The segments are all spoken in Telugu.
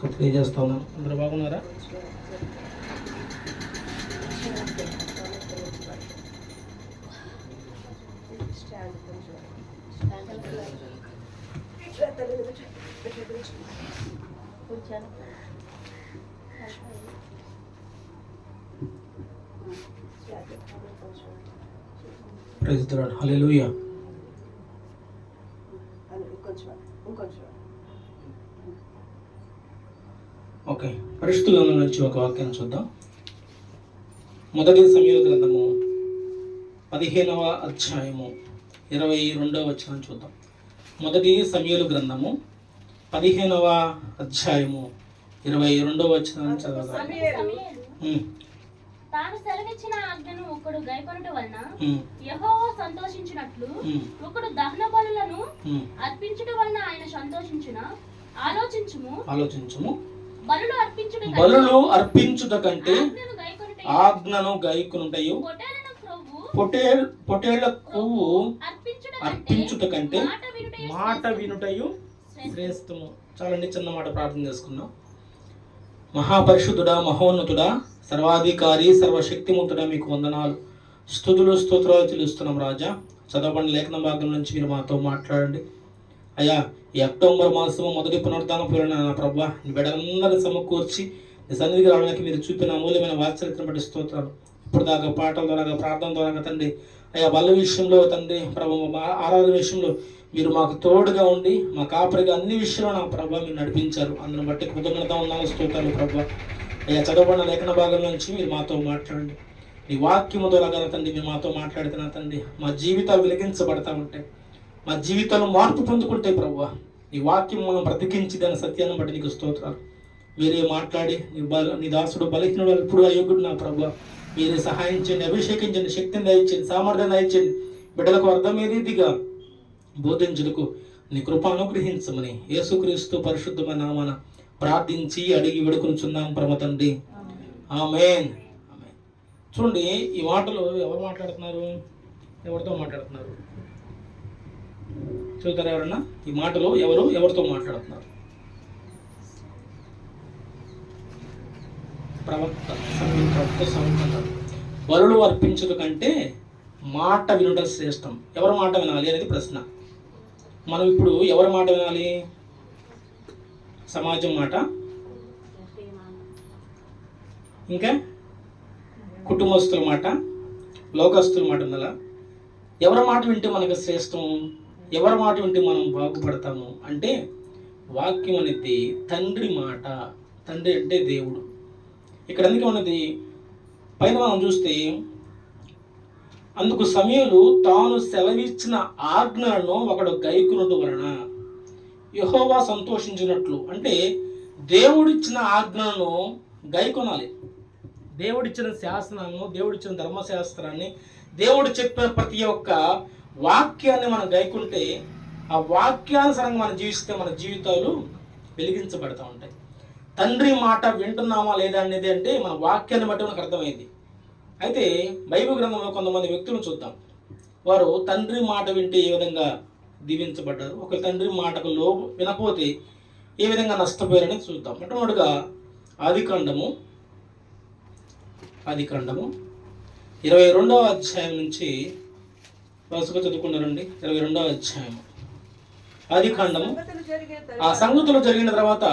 తెలియజేస్తా ఉన్నాను. అందరూ బాగున్నారా? Praise the lord. హల్లెలూయా. ఓకే, పరిశుద్ధ గ్రంథం నుంచి ఒక వాక్యం చూద్దాం. మొదటి సమూయేలు గ్రంథము 15వ అధ్యాయము 22వ వచనం చూద్దాం. మొదటి సమూయేలు గ్రంథము 15వ అధ్యాయము 22వ వచనం చదవాలి. తాను సెలవిచ్చిన ఆజ్ఞను ఒకడు గైకొనుట వలన యెహోవా సంతోషించినట్లు ఒకడు దహన బలులను అర్పించుట వలన ఆయన సంతోషించున. ఆలోచించుము. బలులు అర్పించుట కంటే ఆజ్ఞను గైకొనుటయు పొటేళ్ల కొవ్వు అర్పించుట కంటే మాట వినుటయు శ్రేష్టము. చాలండి, చిన్న మాట ప్రార్థన చేసుకున్నాం. మహాపరిశుద్ధుడా, మహోన్నతుడా, సర్వాధికారి, సర్వశక్తిమంతుడా, మీకు వందనాలు, స్తుతులు స్తోత్రాలు చెల్లిస్తున్నాం రాజా. చదవబడిన లేఖన భాగం నుంచి మీరు మాతో మాట్లాడండి అయ్యా. ఈ అక్టోబర్ మాసము మొదటి పునరుద్ధాన పూర్ణ ప్రభా, నీ బిడ్డలందరినీ సమకూర్చి నీ సన్నిధికి రావడానికి మీరు చూపిన అమూల్యమైన వాత్సల్యతను బట్టి స్తోత్రాలు. ఇప్పుడు దాకా పాటల ద్వారా, ప్రార్థన ద్వారా తండ్రి అయ్యా, బల్ల విషయంలో తండ్రి ప్రభు, ఆరాధన విషయంలో మీరు మాకు తోడుగా ఉండి మా కాపరిగా అన్ని విషయంలో నా ప్రభా మీరు నడిపించారు. అందుని బట్టి కృతజ్ఞత ఉన్నాను, స్తోత్రాలు ప్రభా. అయ్యా, చదవబడిన లేఖన భాగం నుంచి మీరు మాతో మాట్లాడండి. ఈ వాక్యము ద్వారా తండ్రి మీరు మాతో మాట్లాడుతున్నా తండ్రి, మా జీవితాలు వెలిగించబడతా ఉంటాయి, మా జీవితాలు మార్పు పొందుకుంటే ప్రభువా. ఈ వాక్యం మనం బ్రతికించి దాని సత్యాన్ని బట్టి నీకు స్తోత్రాలు. మీరే మాట్లాడి నీ దాసుడు బలహీనుడు ఎప్పుడు అయోగ్యుడు నా ప్రభువా. మీరే సహాయం చేయండి, అభిషేకించండి, శక్తిని దయచేయండి, సామర్థ్యాన్ని దయచేయండి. బిడ్డలకు అర్థమయ్యే రీతిగా బోధించుటకు నీ కృప అనుగ్రహించమని యేసుక్రీస్తు పరిశుద్ధమైన నామన ప్రార్థించి అడిగి వేడుకొనుచున్నాం పరమ తండ్రి, ఆమేన్. చూడండి, ఈ మాటలు ఎవరు మాట్లాడుతున్నారు? ఎవరితో మాట్లాడుతున్నారు చూస్తారా? ఎవరన్నా ఈ మాటలు ఎవరితో మాట్లాడుతున్నారు? ప్రవక్త. బలులు అర్పించడం కంటే మాట వినడం శ్రేష్టం. ఎవరి మాట వినాలి అనేది ప్రశ్న. మనం ఇప్పుడు ఎవరి మాట వినాలి? సమాజం మాట, ఇంకా కుటుంబస్తుల మాట, లోకస్తుల మాట ఉండాలా? ఎవరి మాట వింటే మనకు శ్రేష్టం? ఎవరి మాట వింటే మనం బాగుపడతాము అంటే వాక్యం అనేది తండ్రి మాట. తండ్రి అంటే దేవుడు. ఇక్కడ ఎందుకు ఉన్నది పైన మనం చూస్తే, అందుకు సమూయేలు తాను సెలవిచ్చిన ఆజ్ఞలను ఒకడు గైకొనుట వలన యెహోవా సంతోషించినట్లు. అంటే దేవుడిచ్చిన ఆజ్ఞలను గైకొనాలి. దేవుడిచ్చిన శాసనాలను, దేవుడిచ్చిన ధర్మశాస్త్రాన్ని, దేవుడు చెప్పిన ప్రతి ఒక్క వాక్యాన్ని మనం గైకుంటే, ఆ వాక్యానుసారంగా మనం జీవిస్తే మన జీవితాలు వెలిగించబడతా ఉంటాయి. తండ్రి మాట వింటున్నామా లేదా అనేది అంటే మన వాక్యాన్ని బట్టి మనకు అర్థమైంది. అయితే బైబిల్ గ్రంథంలో కొంతమంది వ్యక్తులను చూద్దాం. వారు తండ్రి మాట వింటే ఏ విధంగా దీవించబడ్డారు, ఒక తండ్రి మాటకు వినపోతే ఏ విధంగా నష్టపోయారని చూద్దాం. మొట్టమొదటిగా ఆదికాండము 22వ అధ్యాయం నుంచి వరుసగా చదువుకున్నారండి. 22వ అధ్యాయం ఆదికాండము. ఆ సంగతులు జరిగిన తర్వాత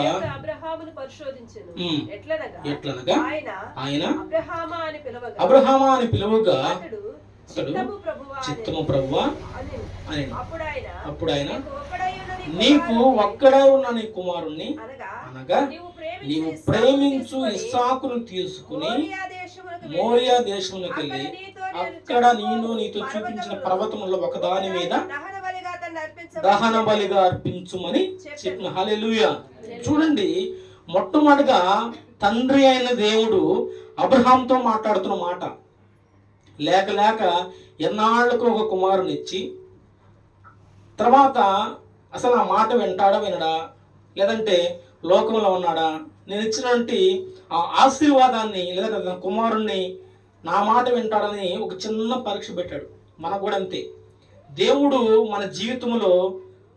ఎట్లనగా ఆయన అబ్రహామా అని పిలువగా చిత్తము ప్రభువా అని. అప్పుడు ఆయన నీకు ఒక్కడై ఉన్న నీ కుమారుణ్ణి అనగా నీవు ప్రేమించు ఇస్సాకును తీసుకుని మోరియా దేశములకు వెళ్ళి అక్కడ నీతో చూపించిన పర్వతములో ఒకదాని మీద దహన బలిగా అర్పించుమని చెప్పిన. హల్లెలూయా. చూడండి, మొట్టమొదటిగా తండ్రి అయిన దేవుడు అబ్రహాంతో మాట్లాడుతున్న మాట. లేక ఎన్నాళ్లకు ఒక కుమారుని ఇచ్చి తర్వాత అసలు ఆ మాట వింటాడా వినడా, లేదంటే లోకంలో ఉన్నాడా, నేను ఇచ్చినటువంటి ఆ ఆశీర్వాదాన్ని లేదా తన కుమారుణ్ణి నా మాట వింటాడని ఒక చిన్న పరీక్ష పెట్టాడు. మనకు కూడా అంతే. దేవుడు మన జీవితంలో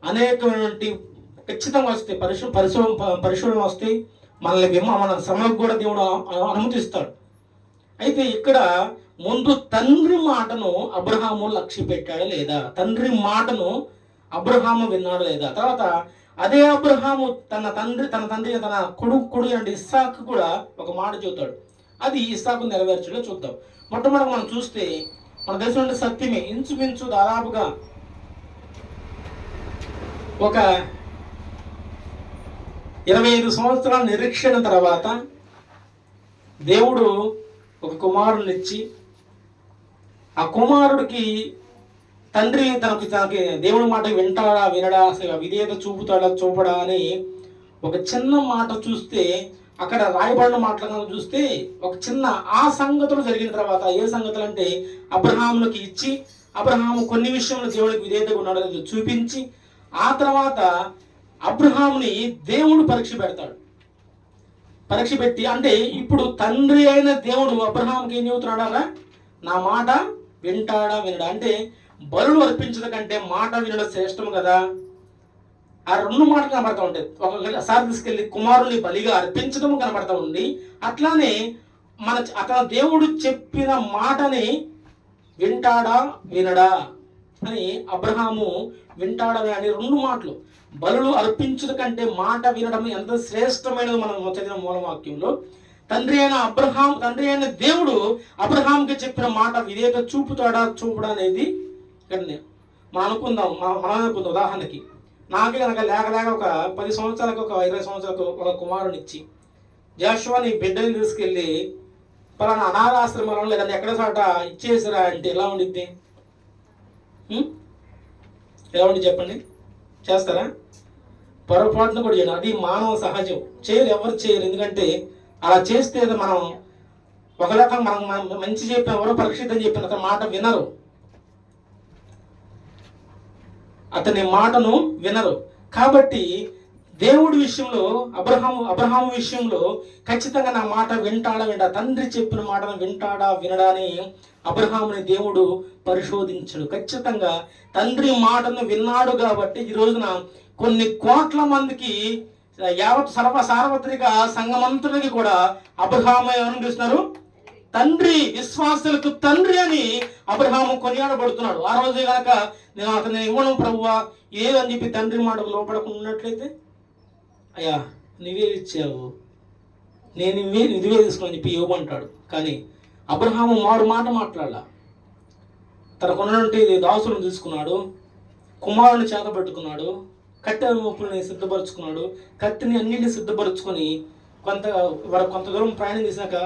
అనేకమైనటువంటి ఖచ్చితంగా వస్తాయి, పరిశోధన వస్తాయి, మన శ్రమలకు కూడా దేవుడు అనుమతిస్తాడు. అయితే ఇక్కడ ముందు తండ్రి మాటను అబ్రహాము లక్ష్య పెట్టాడా లేదా, తండ్రి మాటను అబ్రహాము విన్నాడు లేదా, తర్వాత అదే అబ్రహాము తన తండ్రి తన కొడుకు అంటే ఇస్సాకు కూడా ఒక మాట చెబుతాడు, అది ఇస్సాకు నెరవేర్చడో చూద్దాం. మొట్టమొదటి మనం చూస్తే మన దేశంలో సత్యమే ఇంచుమించు దాదాపుగా ఒక 25 సంవత్సరాల నిరీక్షణ తర్వాత దేవుడు ఒక కుమారునిచ్చి, ఆ కుమారుడికి తండ్రి తనకి దేవుడి మాట వింటాడా వినడా, అసలు విధేయత చూపుతాడా చూపడా అని ఒక చిన్న మాట చూస్తే, అక్కడ రాయబడిన మాటలను చూస్తే ఒక చిన్న ఆ సంగతులు జరిగిన తర్వాత, ఏ సంగతులు అంటే అబ్రహామునికి ఇచ్చి, అబ్రహాము కొన్ని విషయంలో దేవుడికి విధేయతగా ఉన్నాడో లేదో చూపించి, ఆ తర్వాత అబ్రహాముని దేవుడు పరీక్ష పెడతాడు. పరీక్ష పెట్టి అంటే ఇప్పుడు తండ్రి అయిన దేవుడు అబ్రహాంకి ఏం చెబుతున్నాడా, నా మాట వింటాడా వినడా, అంటే బలులు అర్పించడం కంటే మాట వినడం శ్రేష్టం కదా. ఆ రెండు మాటలు కనబడతా ఉంటాయి. ఒకసారి తీసుకెళ్ళి కుమారుని బలిగా అర్పించడం కనబడతా ఉంది, అట్లానే అతను దేవుడు చెప్పిన మాటని వింటాడా వినడా అని అబ్రహాము వింటాడా అని రెండు మాటలు. బలులు అర్పించడం కంటే మాట వినడం ఎంత శ్రేష్టమైనది మనం చదివిన మూలవాక్యంలో. తండ్రి అయిన దేవుడు అబ్రహాంకి చెప్పిన మాట విధేయత చూపుతాడా చూపడా అనేది ఇక్కడ మనం అనుకుందాం. ఉదాహరణకి నాకే కనుక లేక ఒక 10 సంవత్సరాలకు ఒక 20 సంవత్సరాలకు ఒక కుమారుని ఇచ్చి, జాషువా నీ బిడ్డని తీసుకెళ్ళి పలానా అనాథాశ్రమంలో లేదంటే ఎక్కడ చోట ఇచ్చేసిరా అంటే ఎలా ఉండిద్ది? ఎలా ఉండి చెప్పండి, చేస్తారా? పొరపాటును కూడా చేయడం, అది మానవ సహజం, చేయరు, ఎవరు చేయరు. ఎందుకంటే అలా చేస్తే మనం ఒకలాగా మనం మంచి చెప్పిన ఎవరో పరీక్షిద్దని చెప్పిన అతని మాట వినరు, అతని మాటను వినరు. కాబట్టి దేవుడి విషయంలో అబ్రహాము విషయంలో ఖచ్చితంగా నా మాట వింటాడా, తండ్రి చెప్పిన మాటను వింటాడా వినడా అని అబ్రహాముని దేవుడు పరిశోధించడు. ఖచ్చితంగా తండ్రి మాటను విన్నాడు కాబట్టి ఈ రోజున కొన్ని కోట్ల మందికి యావత్ సార్వత్రిక సంఘమంతుడికి కూడా అబ్రహాము ఏమనిపిస్తున్నారు, తండ్రి, విశ్వాసులకు తండ్రి అని అబ్రహాము కొనియాడబడుతున్నాడు. ఆ రోజు కనుక నేను అతన్ని ఇవ్వను ప్రభువా ఏదని చెప్పి తండ్రి మాటకు లోపడకుండా ఉన్నట్లయితే, అయ్యా నువ్వే ఇచ్చావు, నేను నువ్వే తీసుకుని చెప్పి ఇవ్వమంటాడు. కానీ అబ్రహాము మారు మాట మాట్లాడాల. తనకున్నటువంటి దాసులను తీసుకున్నాడు, కుమారుని చేత పెట్టుకున్నాడు, కట్టె ముప్పుల్ని సిద్ధపరుచుకున్నాడు, కత్తిని అన్నింటినీ సిద్ధపరుచుకొని కొంత దూరం ప్రయాణం చేశాక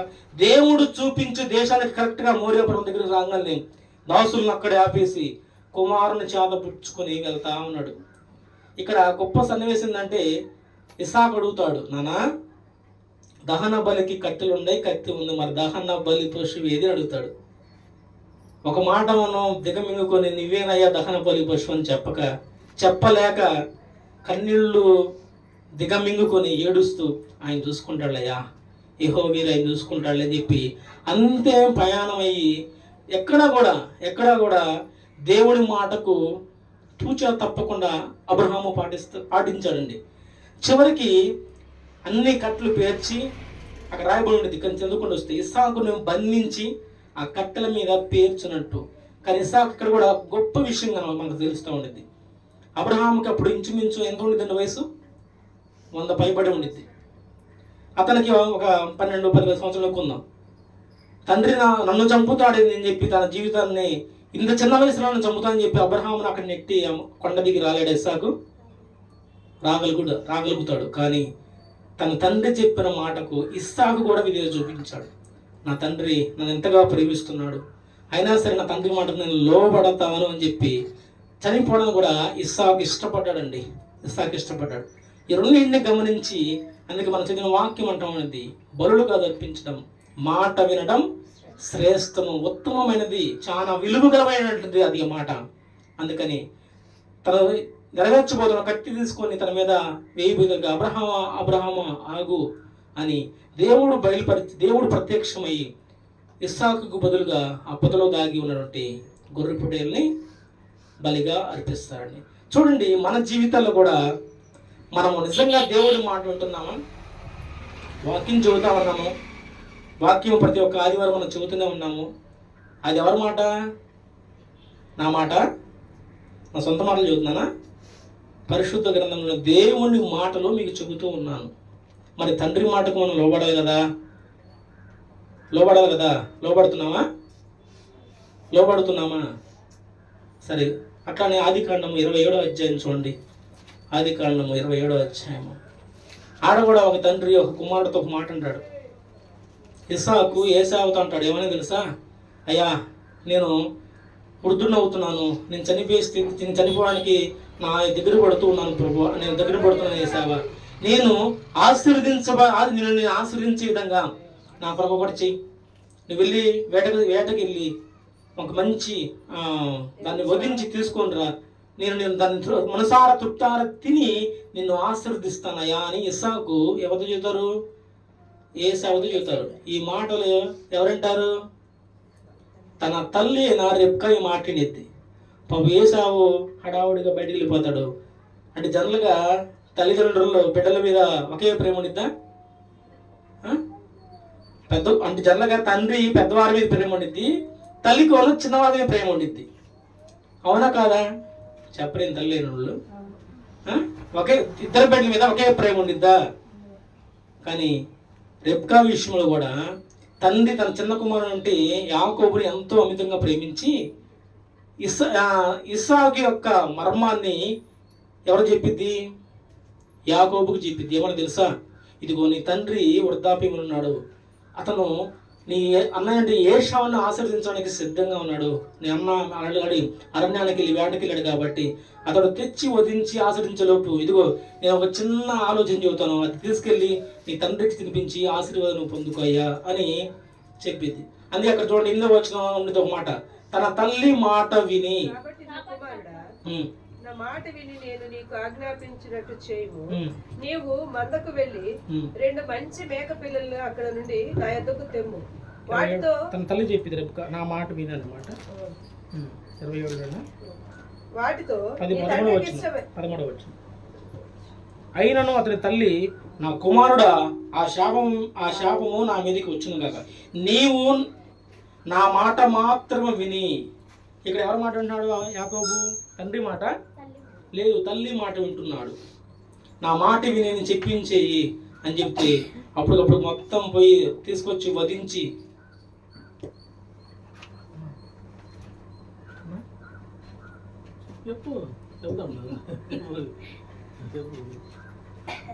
దేవుడు చూపించి దేశానికి కరెక్ట్గా మోరియాపురం దగ్గర రాగానే దాసులను అక్కడే ఆపేసి కుమారుని చేత పుచ్చుకొని వెళ్తా ఉన్నాడు. ఇక్కడ గొప్ప సన్నివేశం ఏంటంటే, ఇస్సాకు అడుగుతాడు, నానా దహన బలికి కట్టెలు ఉన్నాయి, కత్తి ఉంది, మరి దహన బలి పశువు ఏది అడుగుతాడు. ఒక మాట మనం దిగమింగుకొని నువ్వేనయ్యా దహన బలి పశువు అని చెప్పలేక కన్నీళ్ళు దిగమింగుకొని ఏడుస్తూ ఆయన చూసుకుంటాడులయ్యా, యెహోవా ఆయన చూసుకుంటాడులే చెప్పి అంతే ప్రయాణం అయ్యి ఎక్కడా కూడా దేవుడి మాటకు తూచా తప్పకుండా అబ్రహాము పాటించాడండి. చివరికి అన్ని కట్టెలు పేర్చి అక్కడ రాయబడి ఉండేది, కానీ చదువుకుంటూ వస్తే ఇస్సాకును బంధించి ఆ కట్టెల మీద పేర్చినట్టు. కానీ ఇస్సాకు ఇక్కడ కూడా గొప్ప విషయం మనకు తెలుస్తూ ఉండేది. అబ్రహాముకి అప్పుడు ఇంచుమించు ఎంత ఉండేదండి వయసు? 100 పైబడి ఉండిద్ది. అతనికి ఒక 12-15 సంవత్సరాలు కొందాం. తండ్రి నన్ను చంపుతాడు అని చెప్పి తన జీవితాన్ని ఇంత చిన్న వయసులో నన్ను చంపుతానని చెప్పి అబ్రహామును అక్కడ నెట్టి కొండ దిగి రాలేడు ఇస్సాకు? రాగలుగుతాడు. కానీ తన తండ్రి చెప్పిన మాటకు ఇస్సాకు కూడా విధేయత చూపించాడు. నా తండ్రి నన్ను ఎంతగా ప్రేమిస్తున్నాడు, అయినా సరే నా తండ్రి మాటకు నేను లోబడతాను అని చెప్పి చనిపోవడం కూడా ఇస్సాకు ఇష్టపడ్డాడండి. ఈ రెండింటిని గమనించి, అందుకే మనం చదివిన వాక్యం అంటాం అనేది, బలులుగా అర్పించడం, మాట వినడం శ్రేష్టము, ఉత్తమమైనది, చాలా విలువగలమైనటువంటిది అది మాట. అందుకని తన నెరవేర్చబోతున్న కత్తి తీసుకొని తన మీద వేయబోతుగా అబ్రహామా ఆగు అని దేవుడు ప్రత్యక్షమయ్యి ఇస్సాకుకు బదులుగా ఆ పొదలో దాగి ఉన్నటువంటి గొర్రె పొట్టేల్ని బలిగా అర్పిస్తారండి. చూడండి, మన జీవితాల్లో కూడా మనము నిజంగా దేవుడి మాట వింటున్నామా? వాక్యం చెబుతా ఉన్నాము, వాక్యం ప్రతి ఒక్క ఆదివారం మనం చెబుతూనే ఉన్నాము. అది ఎవరి మాట? నా మాట? నా సొంత మాటలు చెబుతున్నానా? పరిశుద్ధ గ్రంథంలో దేవుని మాటలు మీకు చెబుతూ ఉన్నాను. మరి తండ్రి మాటకు మనం లోబడాలి కదా? లోబడుతున్నామా? సరే, అట్లానే ఆదికాండము 27వ అధ్యాయం చూడండి. ఆదికాండము 27వ అధ్యాయము. ఆడ కూడా ఒక తండ్రి ఒక కుమారుడితో ఒక మాట అంటాడు. ఇస్సాకు ఏసావుతో అంటాడు, ఏమని తెలుసా? అయ్యా, నేను వృద్ధునవుతున్నాను, నేను చనిపోవడానికి నా దగ్గర పడుతూ ఉన్నాను ప్రభు, నేను దగ్గర పడుతున్నాను ఏసావా, నేను ఆశీర్వదించే విధంగా నా ప్రభు ఒకటి చెయ్యి. నువ్వు వెళ్ళి వేటకి వెళ్ళి ఒక మంచి దాన్ని వధించి తీసుకొని రా, నేను దాన్ని మనసారా తృప్తార తిని నిన్ను ఆశీర్వదిస్తానయ్యా అని ఇస్సాకు ఎవరితో చెబుతారు? ఏసావుతో చెబుతారు. ఈ మాటలు ఎవరంటారు? తన తల్లి అయిన రెబ్కా ఈ మాట్లాడిద్ది. పాపం ఏసావు హడావుడిగా బయటికి వెళ్ళిపోతాడు. అంటే జనరల్గా తల్లిదండ్రులు బిడ్డల మీద ఒకే ప్రేమ ఉండిద్దా? అంటే జనరల్గా తండ్రి పెద్దవారి మీద ప్రేమ ఉండిద్ది, తల్లికి వాళ్ళు చిన్నవారి మీద ప్రేమ ఉండిద్ది. అవునా కాదా? చెప్పలేని తల్లిదండ్రులు ఒకే ఇద్దరు బిడ్డల మీద ఒకే ప్రేమ ఉండిద్దా? కానీ రెబ్కా విషయంలో కూడా తండ్రి తన చిన్న కుమారుడు అంటే యాకోబుని ఎంతో అమితంగా ప్రేమించి ఇస్సాకు యొక్క మర్మాన్ని ఎవరు చెప్పిద్ది? యాకోబుకు చెప్పిద్ది. ఏమని తెలుసా? ఇదిగో నీ తండ్రి వృద్ధాప్యములు ఉన్నాడు, అతను నీ అన్నయ్య అంటే ఏషావుని ఆశీర్వదించడానికి సిద్ధంగా ఉన్నాడు. నీ అన్న అరణ్యానికి వెళ్ళి వేటకి వెళ్ళాడు కాబట్టి అతడు తెచ్చి వధించి ఆశీర్వించలోపు ఇదిగో నేను ఒక చిన్న ఆలోచన చెబుతాను, అది తీసుకెళ్ళి నీ తండ్రికి తినిపించి ఆశీర్వాదం పొందుకోయ్యా అని చెప్పింది. అందుకే అక్కడ చూడండి, ఇందులో వచ్చిన ఉండేది ఒక మాట, తన తల్లి మాట విని నా మాట విని నేను నీకు ఆజ్ఞాపించినట్టు చేయము. నీవు మందకు వెళ్ళి 2 మంచి మేక పిల్లలు అక్కడ నుండి నా యొద్దకు తెమ్ము. వాటితో తన తల్లి చెప్పింది రెబ్కా, నా మాట విని అన్నమాట. 27 వాటితో 13వ వచనం. అయినను అతని తల్లి, నా కుమారుడా, ఆ శాపము నా మీదకి వచ్చును కాక, నీవు నా మాట మాత్రమే విని. ఇక్కడ ఎవరు మాట వింటున్నాడు? యాకోబు తండ్రి మాట లేదు, తల్లి మాట వింటున్నాడు. నా మాట విని నేను చెప్పించేయి అని చెప్తే అప్పటికప్పుడు మొత్తం పోయి తీసుకొచ్చి వధించి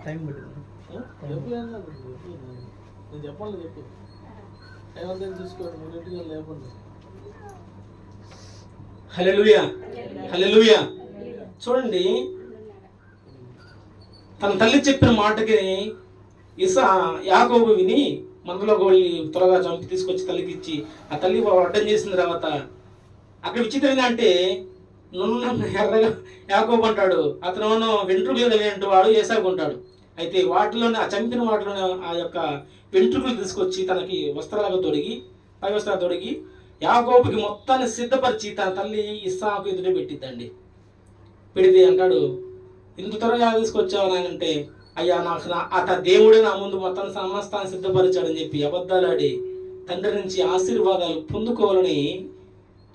టైం హల్లెలూయా. చూడండి, తన తల్లి చెప్పిన మాటకి యాకోబు విని మందులోకి వెళ్ళి త్వరగా చంపి తీసుకొచ్చి తల్లికి ఇచ్చి ఆ తల్లి అడ్డం చేసిన తర్వాత అక్కడ విచిత్రం ఏంటంటే ఎర్రగా యాకోబు అంటాడు, అతను వెంట్రుకలు కలిగినట్టు వాడు ఏసాకు ఉంటాడు. అయితే వాటిలోనే ఆ చంపిన వాటిలోనే ఆ యొక్క వెంట్రుకలు తీసుకొచ్చి తనకి వస్త్రాలుగా తొడిగి పై వస్త్రాలు తొడిగి యాకోబుకి మొత్తాన్ని సిద్ధపరిచి తన తల్లి ఇస్సాకు ఎదుట పెట్టిద్దండి. పెడితే అంటాడు, ఇంత త్వరగా తీసుకొచ్చావు నాయనంటే, అయ్యా నాకు దేవుడే నా ముందు మొత్తం సమస్తాన్ని సిద్ధపరిచాడని చెప్పి అబద్ధాలు ఆడి తండ్రి నుంచి ఆశీర్వాదాలు పొందుకోవాలని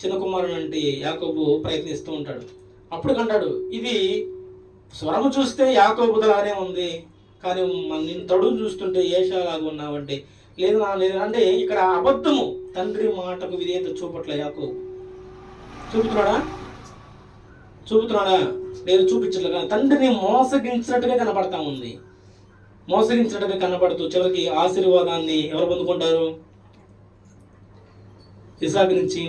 చిన్న కుమారుడు అంటే యాకోబు ప్రయత్నిస్తూ ఉంటాడు. అప్పుడు అంటాడు, ఇది స్వరము చూస్తే యాకోబులానే ఉంది, కానీ నిన్ను తడువు చూస్తుంటే ఏషాలాగా ఉన్నావంటే లేదు అంటే ఇక్కడ అబద్ధము, తండ్రి మాటకు విధేయత చూపట్లే యాకోబు. చూపుతున్నాడా? లేదు, చూపించట్లేదు. కానీ తండ్రిని మోసగించినట్టుగా కనపడతా ఉంది. మోసగించినట్టుగా కనపడుతూ చివరికి ఆశీర్వాదాన్ని ఎవరు పొందుకుంటారు? ఇస్సాకు నుంచి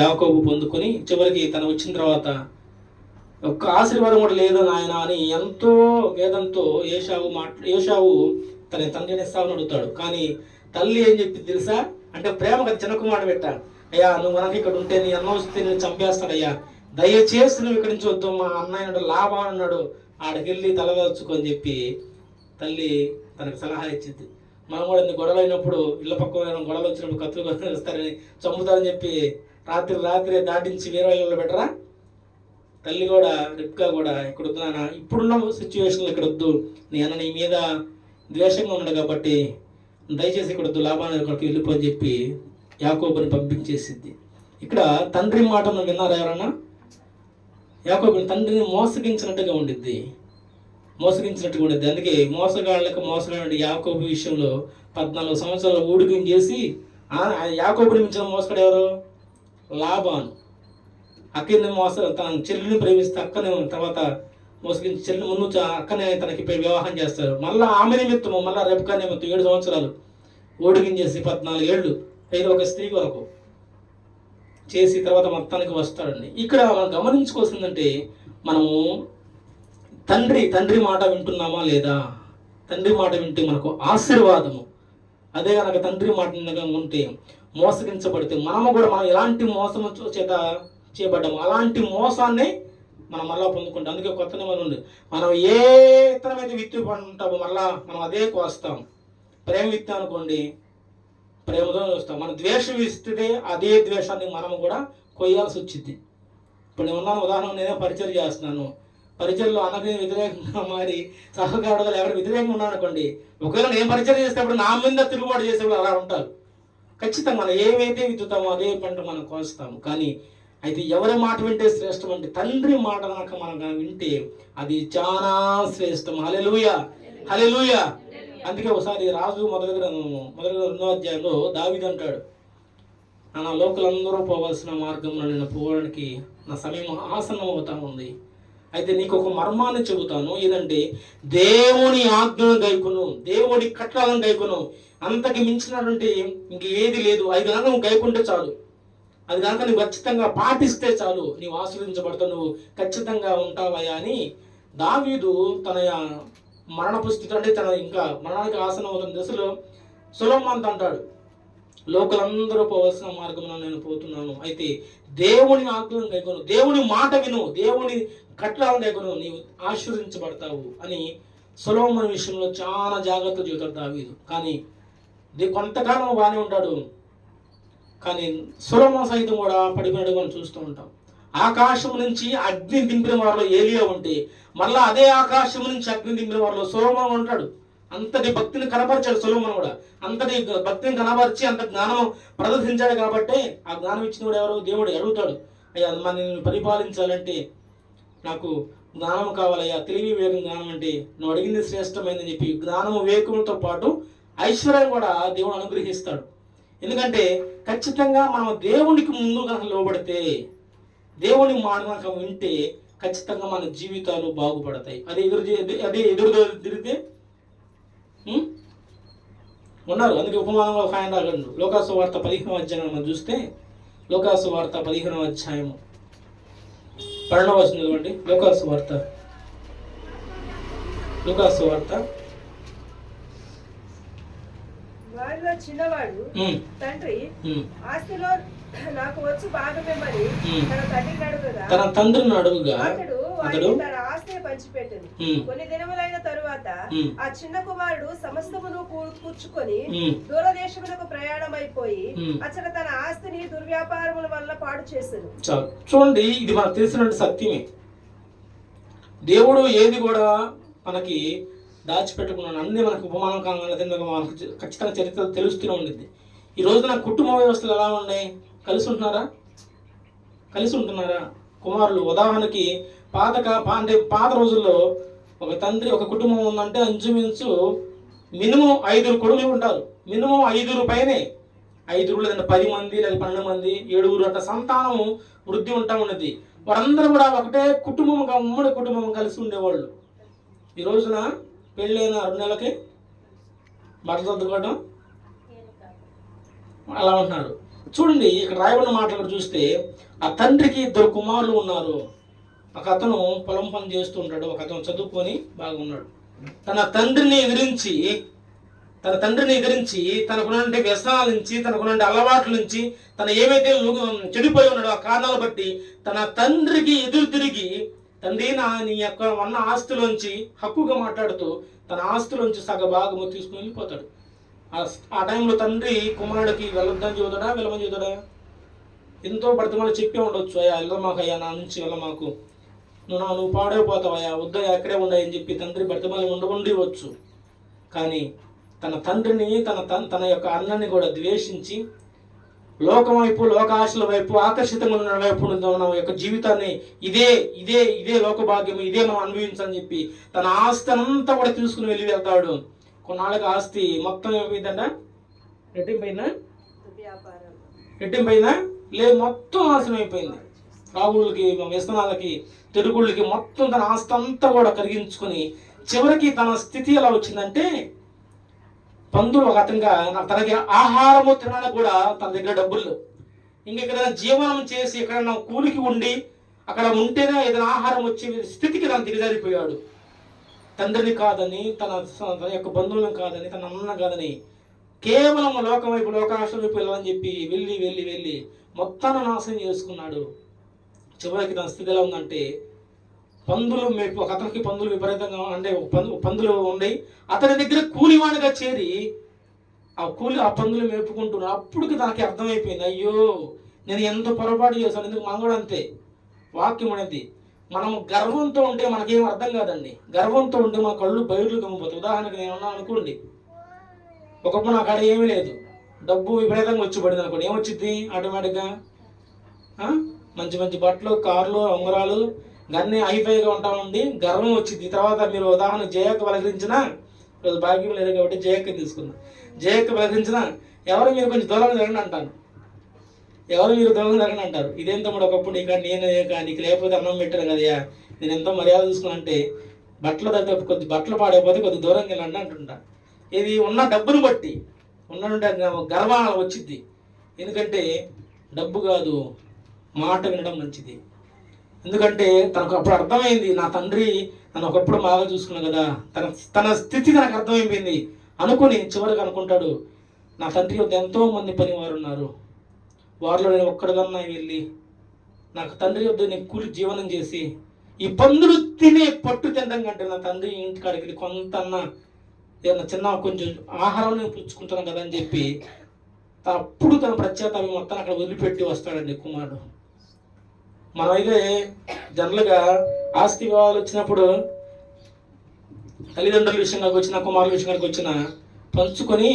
యాకోబు పొందుకొని చివరికి తను వచ్చిన తర్వాత ఒక్క ఆశీర్వాదం కూడా లేదు నాయన అని ఎంతో వేదంతో ఏషావు తన తండ్రిని ఇస్సాకుని అడుగుతాడు. కానీ తల్లి ఏం చెప్పింది తెలుసా? అంటే ప్రేమగా చిన్న కుమారుడు పెట్టాడు, అయ్యా నువ్వు మనకి ఇక్కడ ఉంటే నీ అన్నం వస్తే నేను చంపేస్తాడయ్యా, దయచేసి నువ్వు ఇక్కడి నుంచి వద్దు, మా అన్నయ్య లాభం అన్నాడు, ఆడికెళ్ళి తలదాచుకొని చెప్పి తల్లి తనకు సలహా ఇచ్చింది. మనం కూడా గొడవలు అయినప్పుడు ఇళ్ళ పక్క గొడవలు వచ్చినప్పుడు కత్తులు వస్తారని చంపుతారని చెప్పి రాత్రి దాటించి వేరే ఇళ్ళలో పెట్టరా? తల్లి కూడా రిబ్కా కూడా ఇక్కడ వద్దు నాన్న, ఇప్పుడున్న సిచ్యువేషన్లో ఇక్కడ వద్దు, నేను నీ మీద ద్వేషంగా ఉన్నాడు కాబట్టి దయచేసి ఇక్కడ వద్దు, లాభాన్ని ఇక్కడికి వెళ్ళిపోని చెప్పి యాకోబుని పంపించేసిద్ది. ఇక్కడ తండ్రి మాటను విన్నారా ఎవరన్నా? యాకోబుని తండ్రిని మోసగించినట్టుగా ఉండిద్ది, మోసగించినట్టుగా ఉండిద్ది. అందుకే మోసగాళ్ళ యాకోబు విషయంలో 14 సంవత్సరాలు ఊడికం చేసి యాకోబుని మించిన మోసగాడు ఎవరు? లాబాను. అక్కని తన చెల్లిని ప్రేమిస్తే అక్కని తర్వాత మోసగించి చెల్లిని ముందు అక్కనే తనకి వివాహం చేస్తారు. మళ్ళీ ఆమె నిమిత్తము మళ్ళీ రెబ్కా నిమిత్తం 7 సంవత్సరాలు ఓడికం చేసి 14 ఏళ్ళు ఏదో ఒక స్త్రీ కొరకు చేసి తర్వాత మొత్తానికి వస్తాడండి. ఇక్కడ మనం గమనించుకోవాల్సిందంటే మనము తండ్రి మాట వింటున్నామా లేదా? తండ్రి మాట వింటే మనకు ఆశీర్వాదము. అదే కనుక తండ్రి మాట ఉంటే మోసగించబడితే మనం ఎలాంటి మోసము చేత చేయబడ్డాము అలాంటి మోసాన్ని మనం మళ్ళా పొందుకుంటాం. అందుకే కొత్త నిబంధన ఉంది, మనం ఏ ఇతరం అయితే విత్తి ఉంటామో మళ్ళా మనం అదే కోస్తాం. ప్రేమ విత్తాం అనుకోండి, ప్రేమతో వస్తాం. మనం ద్వేషం ఇస్తే అదే ద్వేషాన్ని మనం కూడా కొయ్యాల్సి వచ్చింది. ఇప్పుడు నేను ఉన్నాను, ఉదాహరణ నేనే పరిచయం చేస్తున్నాను, పరిచయంలో అన్నకి వ్యతిరేకంగా మారి సహకారుడుగా ఎవరు వ్యతిరేకంగా ఉన్నాను అనుకోండి, ఒకవేళ నేను పరిచయం చేసేటప్పుడు నా మీద తిరుగుబాటు చేసేవాళ్ళు అలా ఉంటారు. ఖచ్చితంగా మనం ఏమైతే విత్తుతామో అదే పంట మనం కోస్తాము. కానీ అయితే ఎవరి మాట వింటే శ్రేష్టం అంటే తండ్రి మాట కనుక మనం వింటే అది చాలా శ్రేష్టం. హల్లెలూయా, హల్లెలూయా. అందుకే ఒకసారి రాజు మొదటి 2వ అధ్యాయంలో దావీదు అంటాడు, నా లోకలందరూ పోవాల్సిన మార్గంలో నేను పోవడానికి నా సమయం ఆసన్నం అవుతా ఉంది. అయితే నీకు ఒక మర్మాన్ని చెబుతాను, ఏదంటే దేవుని ఆజ్ఞను గైకొను, దేవుని కట్టలను గైకొను. అంతకి మించినటువంటి ఇంక ఏది లేదు. అది కనుక నువ్వు గైకుంటే చాలు, అది కనుక నువ్వు ఖచ్చితంగా పాటిస్తే చాలు, నీవు ఆశీర్వదించబడతావు, నువ్వు ఖచ్చితంగా ఉంటావయ్యా అని దావీదు తన మరణపు స్థితి అంటే తన ఇంకా మరణానికి ఆసనం అవుతున్న దశలో సొలొమోనుతో అంటాడు, లోకలందరూ పోవాల్సిన మార్గంలో నేను పోతున్నాను, అయితే దేవుని ఆజ్ఞలను గైకొను, దేవుని మాట విను, దేవుని కట్టలను గైకొను, నీవు ఆశీర్వదించబడతావు అని సొలొమోను విషయంలో చాలా జాగ్రత్త చెబుతాడు దావీదు. కానీ కొంతకాలం బాగానే ఉంటాడు, కానీ సొలొమోను సైతం కూడా పడిపోయినట్టు మనం చూస్తూ ఉంటాం. ఆకాశం నుంచి అగ్ని దింపిన వారిలో ఏలియా ఉంటే మళ్ళా అదే ఆకాశం నుంచి అగ్ని దింపిన వారిలో సొలొమోను ఉంటాడు. అంతటి భక్తిని కనపరిచాడు సొలొమోను కూడా, అంతటి భక్తిని కనపరిచి అంత జ్ఞానం ప్రదర్శించాడు. కాబట్టి ఆ జ్ఞానం ఇచ్చిన వాడు ఎవరు? దేవుడు. అడుగుతాడు, అయ్యా మనల్ని పరిపాలించాలంటే నాకు జ్ఞానం కావాలయ్యా, తెలివి వివేకం జ్ఞానం అంటే నువ్వు అడిగింది శ్రేష్టమైందని చెప్పి జ్ఞానము వివేకంతో పాటు ఐశ్వర్యం కూడా దేవుడు అనుగ్రహిస్తాడు. ఎందుకంటే ఖచ్చితంగా మనం దేవునికి ముందు కనుక లోబడితే, దేవుని మాట కనుక వింటే ఖచ్చితంగా మన జీవితాలు బాగుపడతాయి. అదే ఎదురు తిరిగితే ఉన్నారు. అందుకే ఉపమానంలో ఒక ఆయన రాగలడు. లోకాసు వార్త 15వ అధ్యాయం మనం చూస్తే, లోకాసు వార్త 15వ అధ్యాయము 12వ వచనం చదవండి. లోకాసు వార్త వారిలో చిన్నవాడు తండ్రి ఆస్తిలో నాకు వచ్చు భాగమేమని తన తండ్రిని అడుగుగా అతడు తన ఆస్తిని పంచిపెట్టెను. కొన్ని దినములైన తరువాత ఆ చిన్న కుమారుడు సమస్తమును కూర్చుకొని దూరదేశములకు ప్రయాణమైపోయి అతడు తన ఆస్తిని దుర్వ్యాపారముల వల్ల పాడు చేశాను. చూడండి, ఇది మనకు తెలిసిన సత్యమే. దేవుడు ఏది కూడా మనకి దాచిపెట్టుకున్నాను, అన్ని మనకు ఉపమానం కాగానే మనకు ఖచ్చితంగా చరిత్ర తెలుస్తూనే ఉండిద్ది. ఈ రోజున కుటుంబ వ్యవస్థలు ఎలా ఉన్నాయి? కలిసి ఉంటున్నారా కుమారులు? ఉదాహరణకి పాత రోజుల్లో ఒక తండ్రి ఒక కుటుంబం ఉందంటే ఇంచుమించు మినిమం 5 కొడుకులు ఉంటారు. మినిమం 5 పైనే, 5 లేదంటే 10 మంది లేదా 12 మంది 7 అట్లా సంతానం వృద్ధి ఉంటా ఉన్నది. వారందరూ కూడా ఒకటే కుటుంబంగా ఉమ్మడి కుటుంబం కలిసి ఉండేవాళ్ళు. ఈ రోజున పెళ్ళైన 2 నెలలకి బట్టలు సర్దుకోవడం అలా ఉంటున్నారు. చూడండి, ఇక్కడ రాయబడిన మాటలు చూస్తే ఆ తండ్రికి 2 కుమారులు ఉన్నారు. ఒక అతను పొలం పని చేస్తూ ఉంటాడు, ఒక అతను చదువుకొని బాగున్నాడు. తన తండ్రిని ఎదిరించి తనకున్న వ్యసనాల నుంచి, తనకున్న అలవాట్ల నుంచి, తన ఏవైతే చెడిపోయి ఉన్నాడో ఆ కారణాలు బట్టి తన తండ్రికి ఎదురు తిరిగి, తండ్రి నీ యొక్క ఉన్న ఆస్తులోంచి హక్కుగా మాట్లాడుతూ తన ఆస్తులోంచి సగభాగము తీసుకుని వెళ్ళిపోతాడు. ఆ టైంలో తండ్రి కుమారుడికి వెళ్ళొద్దని చెబుతాడా, వెళ్ళమని చెబుతాడా? ఎంతో బ్రతిమలు చెప్పే ఉండొచ్చు, అయ్యా వెళ్ళమాకు, అయ్యా నా నుంచి వెళ్ళమాకు, నువ్వు పాడైపోతావయ్యా, వద్దయ్యా, అక్కడే ఉన్నాయని చెప్పి తండ్రి బ్రతిమలు ఉండవచ్చు. కానీ తన తండ్రిని తన యొక్క అన్నని కూడా ద్వేషించి లోకం వైపు, లోకాశల వైపు, ఆకర్షితంగా ఉన్న వైపు మన యొక్క జీవితాన్ని ఇదే లోక భాగ్యం, ఇదే మనం అనుభవించాలని చెప్పి తన ఆస్తి అంతా కూడా తీసుకుని వెళ్తాడు. కొన్నాళ్ళకి ఆస్తి మొత్తం ఏమైందంట, రెట్టింపైందా లేదు, మొత్తం నాశనం అయిపోయింది. రాగుళ్ళకి, వ్యసనాలకి, తిరుగుళ్ళకి మొత్తం తన ఆస్తి అంతా కూడా కరిగించుకొని చివరికి తన స్థితి ఎలా వచ్చిందంటే, పందులు ఒక అతనిగా తనకి ఆహారము తినడానికి కూడా తన దగ్గర డబ్బులు, ఇంకెక్కడైనా జీవనం చేసి ఎక్కడైనా కూలికి ఉండి అక్కడ ఉంటేనే ఏదైనా ఆహారం వచ్చే స్థితికి తను దిగజారిపోయాడు. తండ్రిని కాదని, తన యొక్క బంధువులను కాదని, తన అన్న కాదని కేవలం లోకం వైపు, లోకాశ వైపు వెళ్ళాలని చెప్పి వెళ్ళి మొత్తాన్ని నాశనం చేసుకున్నాడు. చివరికి తన స్థితి ఎలా ఉందంటే, పందులు మేపు, ఒక అతనికి పందులు విపరీతంగా అంటే పందులు ఉన్నాయి, అతని దగ్గర కూలివాడిగా చేరి ఆ పందులు మేపుకుంటున్నాడు. అప్పటికి తనకి అర్థమైపోయింది, అయ్యో నేను ఎంత పొరపాటు చేశాను. ఎందుకు మనం కూడా అంతే. వాక్యం అనేది మనం గర్వంతో ఉంటే మనకేం అర్థం కాదండి. గర్వంతో ఉంటే మన కళ్ళు బయర్లు కమ్మిపోతాయి. ఉదాహరణకు నేను ఉన్నా అనుకోండి, ఒకప్పుడు నాకు అక్కడ ఏమీ లేదు, డబ్బు విపరీతంగా వచ్చి పడింది అనుకోండి, ఏమొచ్చింది ఆటోమేటిక్గా? మంచి బట్టలు, కార్లు, ఉంగరాలు, గన్నీ హైఫైగా ఉంటామండి, గర్వం వచ్చింది. తర్వాత మీరు ఉదాహరణ జయక్క పలకరించిన, ఈరోజు భాగ్యం లేదు కాబట్టి జయక్క తీసుకున్నా, జయక్క పలకరించిన ఎవరు మీరు కొంచెం దూరంగా జరగండి అంటాను, ఎవరు మీరు దూరంగా జరగండి అంటారు. ఇదేం తమ్ముడు, ఒకప్పుడు ఇక నేను నీకు లేకపోతే అన్నం పెట్టాను కదయా, నేను ఎంతో మర్యాద చూసుకున్నా అంటే బట్టలు దగ్గర కొద్ది బట్టలు పాడైపోతే కొద్ది దూరంగా వెళ్ళండి అంటుంటా. ఇది ఉన్న డబ్బును బట్టి ఉన్నట్టు గర్వం వచ్చింది. ఎందుకంటే డబ్బు కాదు, మాట వినడం మంచిది. ఎందుకంటే తనకు అప్పుడు అర్థమైంది, నా తండ్రి నన్ను ఒకప్పుడు బాగా చూసుకున్నా కదా, తన స్థితి తనకు అర్థమైపోయింది. అనుకుని చివరికి అనుకుంటాడు, నా తండ్రి వద్ద ఎంతో మంది పనివారు ఉన్నారు, వారిలో నేను ఒక్కడిదన్నా వెళ్ళి నాకు తండ్రి వద్ద నేను కూలి జీవనం చేసి ఈ పందులు తినే పట్టు తినడం కంటే నా తండ్రి ఇంటికాడికి వెళ్ళి కొంత ఏదన్నా చిన్న కొంచెం ఆహారం నేను పుచ్చుకుంటాను కదా అని చెప్పి అప్పుడు తన ప్రత్యేకత మొత్తాన్ని అక్కడ వదిలిపెట్టి వస్తాడండి కుమారుడు. మనమైతే జనరల్గా ఆస్తి వివాహాలు వచ్చినప్పుడు తల్లిదండ్రుల విషయంగా వచ్చిన, కుమారుల విషయంగా వచ్చిన పంచుకొని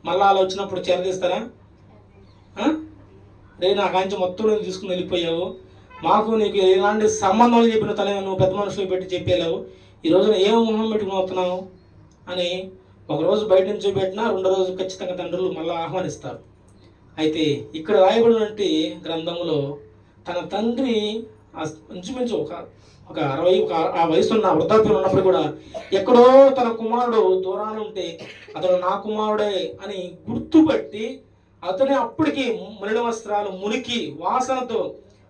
మళ్ళీ అలా వచ్చినప్పుడు చేరదీస్తారా? రే నా కాంచి మొత్తం నువ్వు తీసుకుని వెళ్ళిపోయావు, మాకు నీకు ఎలాంటి సంబంధాలు చెప్పిన తల నువ్వు పెద్ద మనుషులు పెట్టి చెప్పేలావు, ఈ రోజున ఏం మొహం పెట్టుకుని వస్తున్నావు అని ఒకరోజు బయట నుంచి పెట్టినా రెండో రోజు ఖచ్చితంగా తండ్రులు మళ్ళీ ఆహ్వానిస్తారు. అయితే ఇక్కడ రాయబడినటువంటి గ్రంథంలో తన తండ్రి ఇంచుమించు ఒక 60 ఆ వయసున్న వృద్ధాప్యం ఉన్నప్పుడు కూడా ఎక్కడో తన కుమారుడు దూరాన ఉంటే అతడు నా కుమారుడే అని గుర్తుపట్టి అతని అప్పటికి మురళ వస్త్రాలు మురికి వాసనతో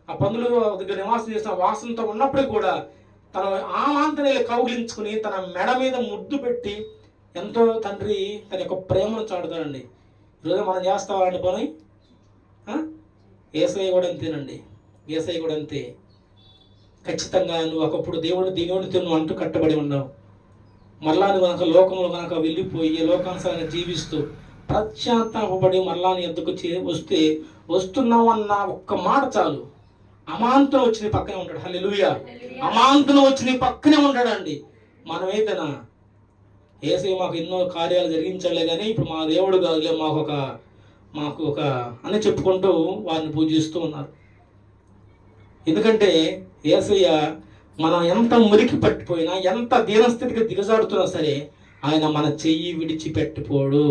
ఆ పందులు దగ్గర నివాసం చేసిన వాసనతో ఉన్నప్పటికీ కూడా తన ఆమాంతని కౌగిలించుకుని తన మెడ మీద ముద్దు పెట్టి ఎంతో తండ్రి తన యొక్క ప్రేమను చాటుతాడండి. ఈరోజు మనం చేస్తామండి పని. యేసయ్య కూడా అంతేనండి, యేసయ్య కూడా అంతే. ఖచ్చితంగా నువ్వు ఒకప్పుడు దేవునితో నువ్వు అంటూ కట్టబడి ఉన్నావు, మరలా నువ్వు కనుక లోకంలో కనుక వెళ్ళిపోయి లోకానుసారంగా జీవిస్తూ పశ్చాత్తాపడి మరలా నీ ఎద్దుకు వస్తున్నావు అన్న ఒక్క మాట చాలు, అమాంతం వచ్చి నీ పక్కనే ఉంటాడు. హల్లెలూయా. అమాంతం వచ్చి నీ పక్కనే ఉంటాడండి. మనమైతేనా యేసయ్య మాకు ఎన్నో కార్యాలు జరిగించలే కానీ ఇప్పుడు మా దేవుడు కాదులే, మాకు ఒక అని చెప్పుకుంటూ వారిని పూజిస్తూ ఉన్నారు. ఎందుకంటే యేసయ్య మనం ఎంత మురికి పట్టిపోయినా, ఎంత దీనస్థితికి దిగజారుతున్నా సరే ఆయన మన చెయ్యి విడిచిపెట్టిపోడు.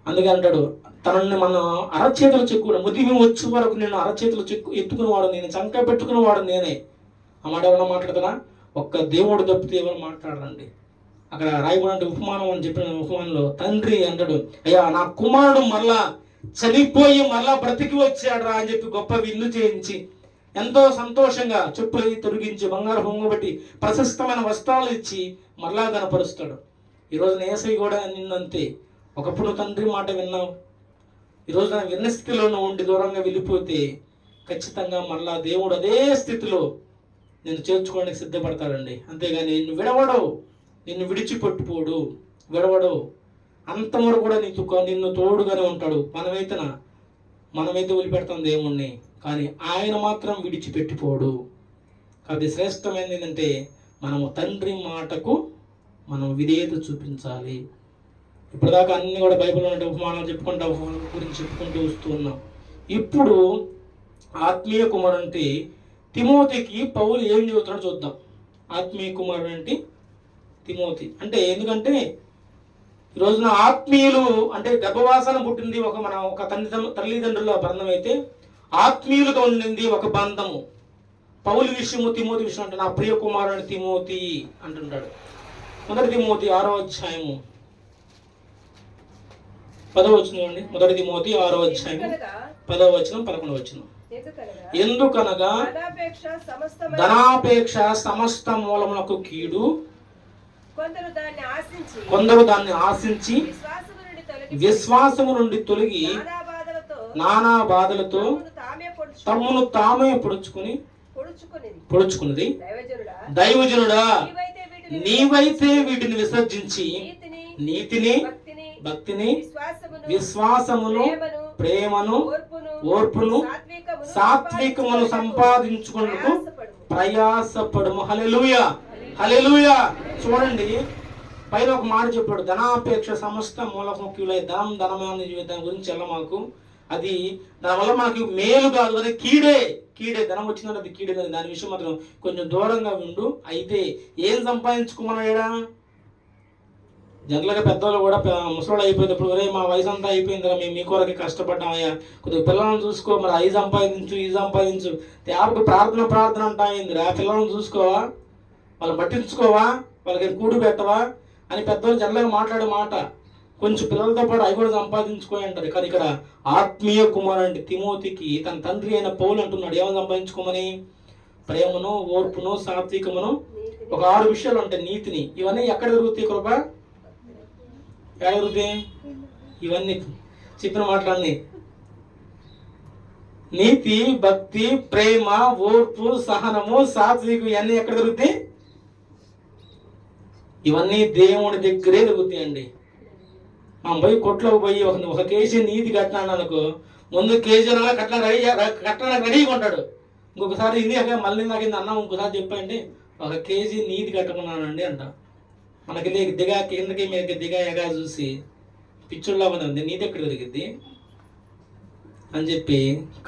అందుకే అంటాడు, తనని మనం అరచేతులు చెక్కుడు ముదిమి వచ్చే వరకు నేను అరచేతులు ఎత్తుకునేవాడు నేను, చంక పెట్టుకునేవాడు నేనే. ఆ మాట ఏమన్నా మాట్లాడుతున్నా? ఒక్క దేవుడు తప్పితే ఎవరు మాట్లాడరండి. అక్కడ రాయబడిన ఉపమానం అని చెప్పిన ఉపమానంలో తండ్రి అంటాడు, అయ్యా నా కుమారుడు మరలా చనిపోయి మరలా బ్రతికి వచ్చాడు రా అని చెప్పి గొప్ప విందు చేయించి ఎంతో సంతోషంగా చెప్పులు తొలగించి బంగారు పొంగబెట్టి ప్రశస్తమైన వస్త్రాలు ఇచ్చి మరలా కనపరుస్తాడు. ఈరోజు యేసయ్య కూడా నిన్నంతే. ఒకప్పుడు తండ్రి మాట విన్నావు, ఈరోజు నా విన్న స్థితిలో నువ్వు ఉండి దూరంగా వెళ్ళిపోతే ఖచ్చితంగా మరలా దేవుడు అదే స్థితిలో నేను చేర్చుకోవడానికి సిద్ధపడతాడండి. అంతేగాని నిన్ను విడిచిపెట్టుపోడు, విడవడు. అంతవరకు కూడా నిన్ను తోడుగానే ఉంటాడు. మనమైతే వదిలిపెడతాం దేవుణ్ణి, కానీ ఆయన మాత్రం విడిచిపెట్టిపోడు. కాబట్టి శ్రేష్టమైనది ఏంటంటే మనము తండ్రి మాటకు మనం విధేయత చూపించాలి. ఇప్పటిదాకా అన్ని కూడా బైబిల్లో ఉన్న ఉపమానాలు చెప్పుకుంటూ గురించి చెప్పుకుంటూ వస్తూ ఉన్నాం. ఇప్పుడు ఆత్మీయ కుమారుడు అంటే తిమోతికి పౌలు ఏం చెబుతాడో చూద్దాం. ఆత్మీయ కుమారుడు అంటే తిమోతి అంటే ఎందుకంటే ఈ రోజున ఆత్మీయులు అంటే గర్భవాసన పుట్టింది ఒక తల్లిదండ్రుల బంధం అయితే ఆత్మీయులుగా ఉండింది ఒక బంధము. పౌలు విషయము తిమోతి విషయం అంటే నా ప్రియ కుమారుడు తిమోతి అంటుంటాడు. 1 తిమోతి 6వ అధ్యాయము 10వ వచనం అండి. 1 తిమోతి 6వ అధ్యాయం 10వ వచనం 11వ వచనం. ఎందుకనగా ధనాపేక్ష సమస్త మూలములకు కీడు, కొందరు దాన్ని ఆశించి విశ్వాసము నుండి తొలగి నానా బాధలతో తమ్మును తామే పొడుచుకున్నది. దైవజనుడా, నీవైతే వీటిని విసర్జించి నీతిని, భక్తిని, విశ్వాసమును, ప్రేమను, ఓర్పును, సాత్వికమును సంపాదించుకున్నకు ప్రయాసపడుము. హల్లెలూయా, హల్లెలూయా. చూడండి, పైన ఒక మాట చెప్పాడు, ధనాపేక్ష సమస్త మూలముఖ్యులై. ధనమైన జీవితం గురించి మాకు అది దానివల్ల మనకి మేలు కాదు, అది కీడే. ధనం వచ్చిందంటే అది కీడే కానీ దాని విషయం మాత్రం కొంచెం దూరంగా ఉండు. అయితే ఏం సంపాదించుకోమన్నాడా? జనరల్గా పెద్దవాళ్ళు కూడా ముసలోళ్ళు అయిపోయేటప్పుడు, ఒరే మా వయసు అంతా అయిపోయిందిరా, మేము మీ కొరకి కష్టపడ్డామయ్యా, కొద్దిగా పిల్లలను చూసుకో, మరి అవి సంపాదించు తేపకు ప్రార్థన అంటాయిందిరా. పిల్లలను చూసుకోవా, వాళ్ళు పట్టించుకోవా, వాళ్ళకి కూడు పెట్టవా అని పెద్దవాళ్ళు జనరల్గా మాట్లాడే మాట. కొంచెం పిల్లలతో పాటు అవి కూడా సంపాదించుకో అంటారు. కానీ ఇక్కడ ఆత్మీయ కుమారుడు అంటే తిమోతికి తన తండ్రి అయిన పౌలు అంటున్నాడు ఏమైనా సంపాదించుకోమని? ప్రేమను, ఓర్పును, సాత్వికమును, ఒక 6 విషయాలు ఉంటాయి. నీతిని, ఇవన్నీ ఎక్కడ దొరుకుతాయి? కృప ఎక్కడ దొరుకుతాయి? ఇవన్నీ చెప్పిన మాటలన్నీ నీతి, భక్తి, ప్రేమ, ఓర్పు, సహనము, సాత్వికం ఇవన్నీ ఎక్కడ దొరుకుతాయి? ఇవన్నీ దేవుడి దగ్గరే దొరుకుతాయండి. మనం పోయి కొట్లోకి పోయి ఒక కేజీ నీతి కట్టినాను అనుకో, ముందు కేజీ కట్టడానికి రెడీగా ఉంటాడు. ఇంకొకసారి ఇది అక్కడ మళ్ళీ నాకు అన్నం ఇంకోసారి చెప్పండి, 1 కేజీ నీతి కట్టమన్నానండి అంట. మనకి కిందకి మీకు ఎగా చూసి పిచ్చుల్లా ఉంది, నీతి ఎక్కడ దొరికిద్ది అని చెప్పి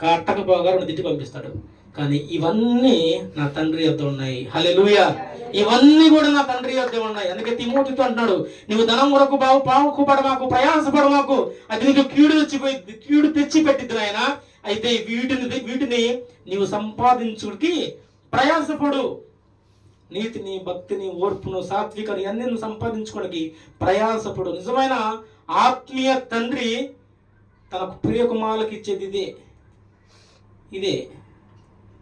కట్టకపోగా 2 తిట్టి పంపిస్తాడు. కానీ ఇవన్నీ నా తండ్రి యొద్ద ఉన్నాయి. హల్లెలూయా. ఇవన్నీ కూడా నా తండ్రి యొద్ద ఉన్నాయి. అందుకే తిమోతితో అంటున్నాడు, నువ్వు ధనం కొరకు పావుకుపడమాకు, ప్రయాసపడమాకు, అది నీకు కీడు తెచ్చి పెట్టిద్ది నాయన. అయితే వీటిని నీవు సంపాదించుడికి ప్రయాసపడు. నీతిని, భక్తిని, ఓర్పును, సాత్వికను ఇవన్నీ నువ్వు సంపాదించుకోవడానికి ప్రయాసపడు. నిజమైన ఆత్మీయ తండ్రి తనకు ప్రియ కుమారులకు ఇచ్చేది ఇదే.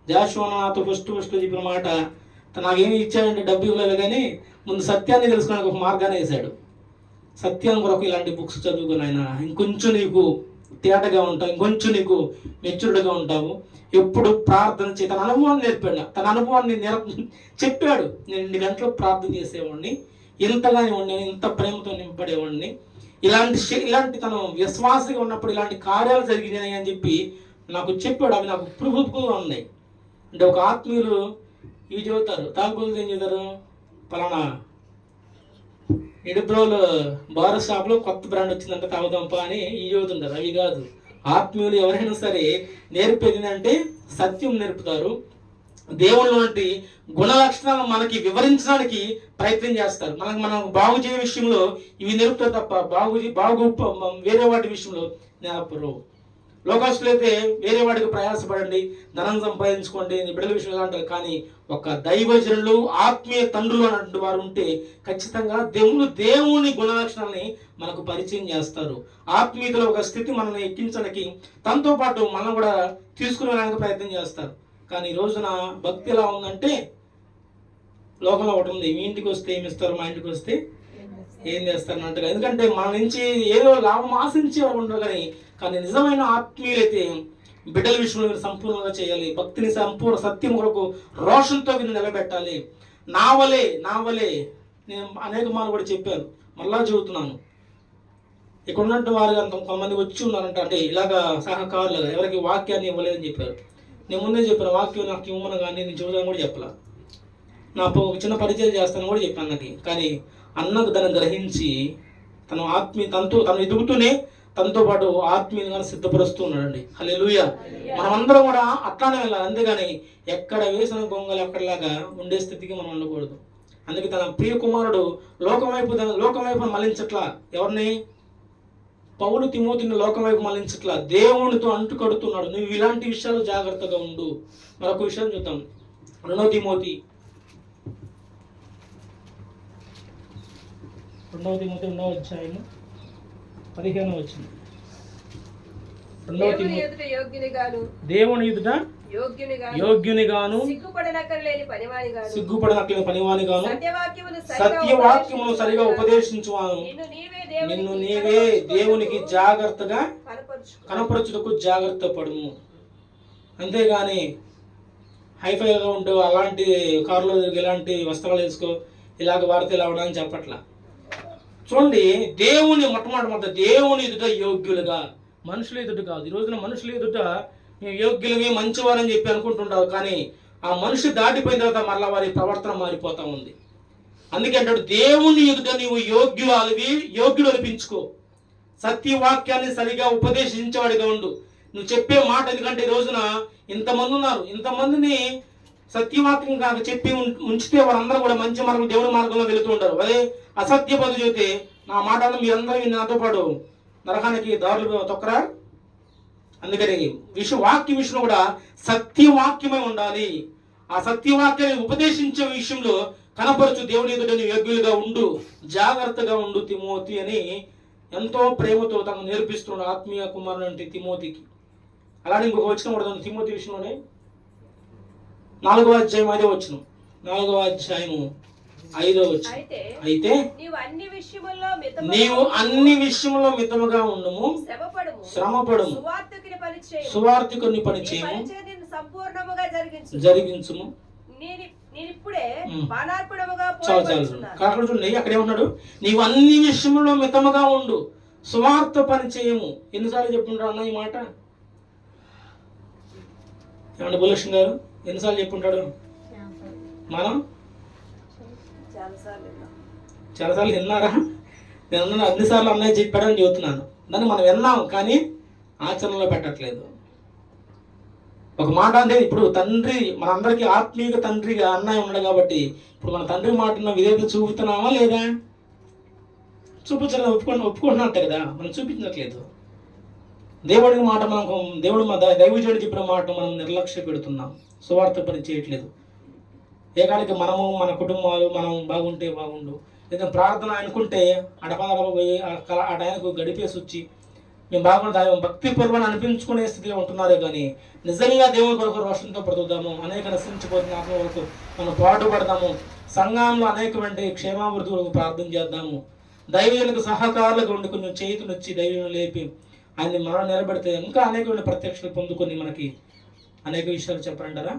జాషువా నాతో ఫస్ట్ చెప్పిన మాట, నాకేమి ఇచ్చాడంటే డబ్బు ఇవ్వలేదు కానీ ముందు సత్యాన్ని తెలుసుకోవడానికి ఒక మార్గాన్ని వేశాడు. సత్యం కొరకు ఇలాంటి బుక్స్ చదువుకుని ఆయన ఇంకొంచెం నీకు తేటగా ఉంటావు, ఇంకొంచెం నీకు మెచ్యూర్డ్గా ఉంటావు. ఎప్పుడు ప్రార్థన చేయి. తన అనుభవాన్ని నేర్పాడు. తన అనుభవాన్ని చెప్పాడు. నేను 2 గంటలు ప్రార్థన చేసేవాడిని, ఇంతగానే ఉండేవాడిని, ఇంత ప్రేమతో నింపడేవాడిని, ఇలాంటి తను విశ్వాసంగా ఉన్నప్పుడు ఇలాంటి కార్యాలు జరిగినాయి అని చెప్పి నాకు చెప్పాడు. అవి నాకు ప్రూఫ్గా ఉన్నాయి. అంటే ఒక ఆత్మీయులు ఇవి చెబుతారు, తాగుబోతులు ఏం చెబుతారు, పలానా ఇడుబ్రోలు బార్ షాప్లో కొత్త బ్రాండ్ వచ్చిందంటే తాగుదాంప అని ఇవి చెబుతుంటారు. అవి కాదు. ఆత్మీయులు ఎవరైనా సరే నేర్పేది అంటే సత్యం నేర్పుతారు. దేవుళ్ళ వంటి గుణ లక్షణాలు మనకి వివరించడానికి ప్రయత్నం చేస్తారు. మనం బాగు చేయ విషయంలో ఇవి నేర్పుతారు తప్ప వేరే వాటి విషయంలో నేర్పరు. లోకస్తులు అయితే వేరే వాడికి ప్రయాసపడండి, ధనం సంపాదించుకోండి, బిడ్డల విషయంలో అంటారు. కానీ ఒక దైవజనులు, ఆత్మీయ తండ్రులు అన్నటువంటి వారు ఉంటే ఖచ్చితంగా దేవుని గుణలక్షణాలని మనకు పరిచయం చేస్తారు. ఆత్మీయతలో ఒక స్థితి మనల్ని ఎక్కించడానికి తనతో పాటు మనం కూడా తీసుకుని వెళ్ళడానికి ప్రయత్నం చేస్తారు. కానీ ఈ రోజున భక్తి ఎలా ఉందంటే లోకంలో ఒకటి ఉంది, మీ ఇంటికి వస్తే ఏమి ఇస్తారు, మా ఇంటికి వస్తే ఏం చేస్తారు అంటారు. ఎందుకంటే మన నుంచి ఏదో లాభం ఆశించి ఉండరు. కానీ నిజమైన ఆత్మీయులైతే బిడ్డల విషయంలో మీరు సంపూర్ణంగా చేయాలి. భక్తిని సంపూర్ణ సత్యం కొరకు రోషంతో మీరు నిలబెట్టాలి. నా వలే నేను అనేక మార్లు కూడా చెప్పాను, మళ్ళా చెబుతున్నాను. ఇక్కడ ఉన్నట్టు వారు కొంతమంది వచ్చి ఉన్నారంట, అంటే ఇలాగా సహకారులుగా ఎవరికి వాక్యాన్ని ఇవ్వలేదని చెప్పారు. నేను ముందే చెప్పాను, వాక్యం నాకు ఇవ్వమని కానీ నేను చూద్దాం కూడా చెప్పలా. నా ఒక చిన్న పరిచయం చేస్తాను కూడా చెప్పాను అన్నకి. కానీ అన్నకు దాన్ని గ్రహించి తను ఎదుగుతూనే తనతో పాటు ఆత్మీయంగా సిద్ధపరుస్తూ ఉన్నాడండి. హల్లెలూయా. మనమందరం కూడా అట్లానే వెళ్ళాలి, అంతేగాని ఎక్కడ వేసిన గొంగలు ఎక్కడలాగా ఉండే స్థితికి మనం ఉండకూడదు. అందుకే తన ప్రియ కుమారుడు లోకం వైపు మళ్ళించట్లా. ఎవరిని? పౌలు తిమోతిని లోకం వైపు మళ్ళించట్లా, దేవునితో అంటు కడుతున్నాడు. నువ్వు ఇలాంటి విషయాలు జాగ్రత్తగా ఉండు. మరొక విషయం చూద్దాం. 2 తిమోతి 2వ అధ్యాయము 15వ వచనం. దేవుని ఎదుట యోగ్యునిగాను, దేవుని ఎదుట యోగ్యునిగాను, సిగ్గుపడనక్కర్లేని పనివానిగాను, సత్యవాక్యమును సరిగా ఉపదేశించువాను, నిన్ను నీవే దేవునికి జాగ్రత్తగా కనపరచుటకు జాగ్రత్త పడుము. అంతేగాని హైఫైగా ఉంటూ అలాంటి కారులో ఇలాంటి వస్త్రాలు వేసుకో, ఇలాగ వారితే ఇలా ఉండని చెప్పట్లా. చూడండి, మొట్టమొదటి దేవుని ఎదుట యోగ్యులుగా, మనుషుల ఎదుట కాదు. ఈ రోజున మనుషుల ఎదుట మేము యోగ్యులమే మంచివారని చెప్పి అనుకుంటుంటారు, కానీ ఆ మనిషి దాటిపోయిన తర్వాత మరలా వారి ప్రవర్తన మారిపోతా ఉంది. అందుకే అంటాడు, దేవుని ఎదుట నీవు యోగ్యుడు అనిపించుకో, సత్యవాక్యాన్ని సరిగా ఉపదేశించేవాడిగా ఉండు. నువ్వు చెప్పే మాట, ఎందుకంటే ఈ రోజున ఇంతమంది ఉన్నారు, ఇంతమందిని సత్యవాక్యం కాక చెప్పి ఉంచితే వారందరూ కూడా మంచి మార్గం, దేవుని మార్గంలో వెళుతూ ఉంటారు. అదే అసత్య పది చెబితే నా మాటలను మీరందరూ నాతో పాటు నరకానికి దారులు తొక్కరా. అందుకని వాక్య విషయంలో కూడా సత్యవాక్యమై ఉండాలి. ఆ సత్యవాక్యాన్ని ఉపదేశించే విషయంలో కనపరచు, దేవుని ఎదుట యోగ్యులుగా ఉండు, జాగ్రత్తగా ఉండు తిమోతి అని ఎంతో ప్రేమతో తను నేర్పిస్తున్నాడు ఆత్మీయ కుమారుడు అంటే తిమోతికి. అలానే ఇంకొక వచనం కూడా తిమోతి విషయంలోనే 4వ అధ్యాయం 5వ వచనం. 4వ అధ్యాయము 5వ వచనం. అయితే నీవు అన్ని విషయములో మితముగా ఉండుము, శ్రమపడుము, సువార్తికుని పని చేయము, జరిగించుము. అక్కడ చూడండి, అక్కడ ఏమన్నాడు? నీవు అన్ని విషయములో మితముగా ఉండు, సువార్త పని చేయము. ఎన్నిసార్లు చెప్పుకుంటాడు అన్న ఈ మాట? ఏమంటే భూలక్ష్మి గారు ఎన్నిసార్లు చెప్పుకుంటాడు? మనం చాలాసార్లు విన్నారా? నేను అన్నిసార్లు అన్నయ్య చెప్పాడని చెబుతున్నాను. దాన్ని మనం విన్నాం, కానీ ఆచరణలో పెట్టట్లేదు. ఒక మాట అంటే ఇప్పుడు తండ్రి, మనందరికీ ఆత్మీయ తండ్రిగా అన్నయ్య ఉన్నాడు కాబట్టి ఇప్పుడు మన తండ్రి మాటను విధేయత చూపుతున్నామా లేదా? చూపించలేదు, ఒప్పుకుంటున్నట్టే కదా, మనం చూపించట్లేదు. దేవుడి మాట దైవజనుడు చెప్పిన మాట మనం నిర్లక్ష్య పెడుతున్నాం, సువార్త పని చేయట్లేదు. ఏకానికి మనము మన కుటుంబాలు మనం బాగుంటే బాగుండు, లేదా ప్రార్థన అనుకుంటే పోయి ఆ టైంకు గడిపేసి వచ్చి మేము బాగుంటే భక్తిపూర్వని అనిపించుకునే స్థితిలో ఉంటున్నారే కానీ నిజంగా దేవుని కొరకు రోషంతో బ్రతుకుదాము, అనేక నశించిపోతున్న ఆత్మ వరకు మనం పాటుపడదాము, సంఘంలో అనేకమంటే క్షేమాభివృద్ధి వరకు ప్రార్థన చేద్దాము, దైవజనులకు సహకారులకు ఉండి కొంచెం చేతులొచ్చి దైవం లేపి ఆయన్ని మనం నిలబెడితే ఇంకా అనేకమైన ప్రత్యక్షలు పొందుకొని మనకి అనేక విషయాలు చెప్పంటారా.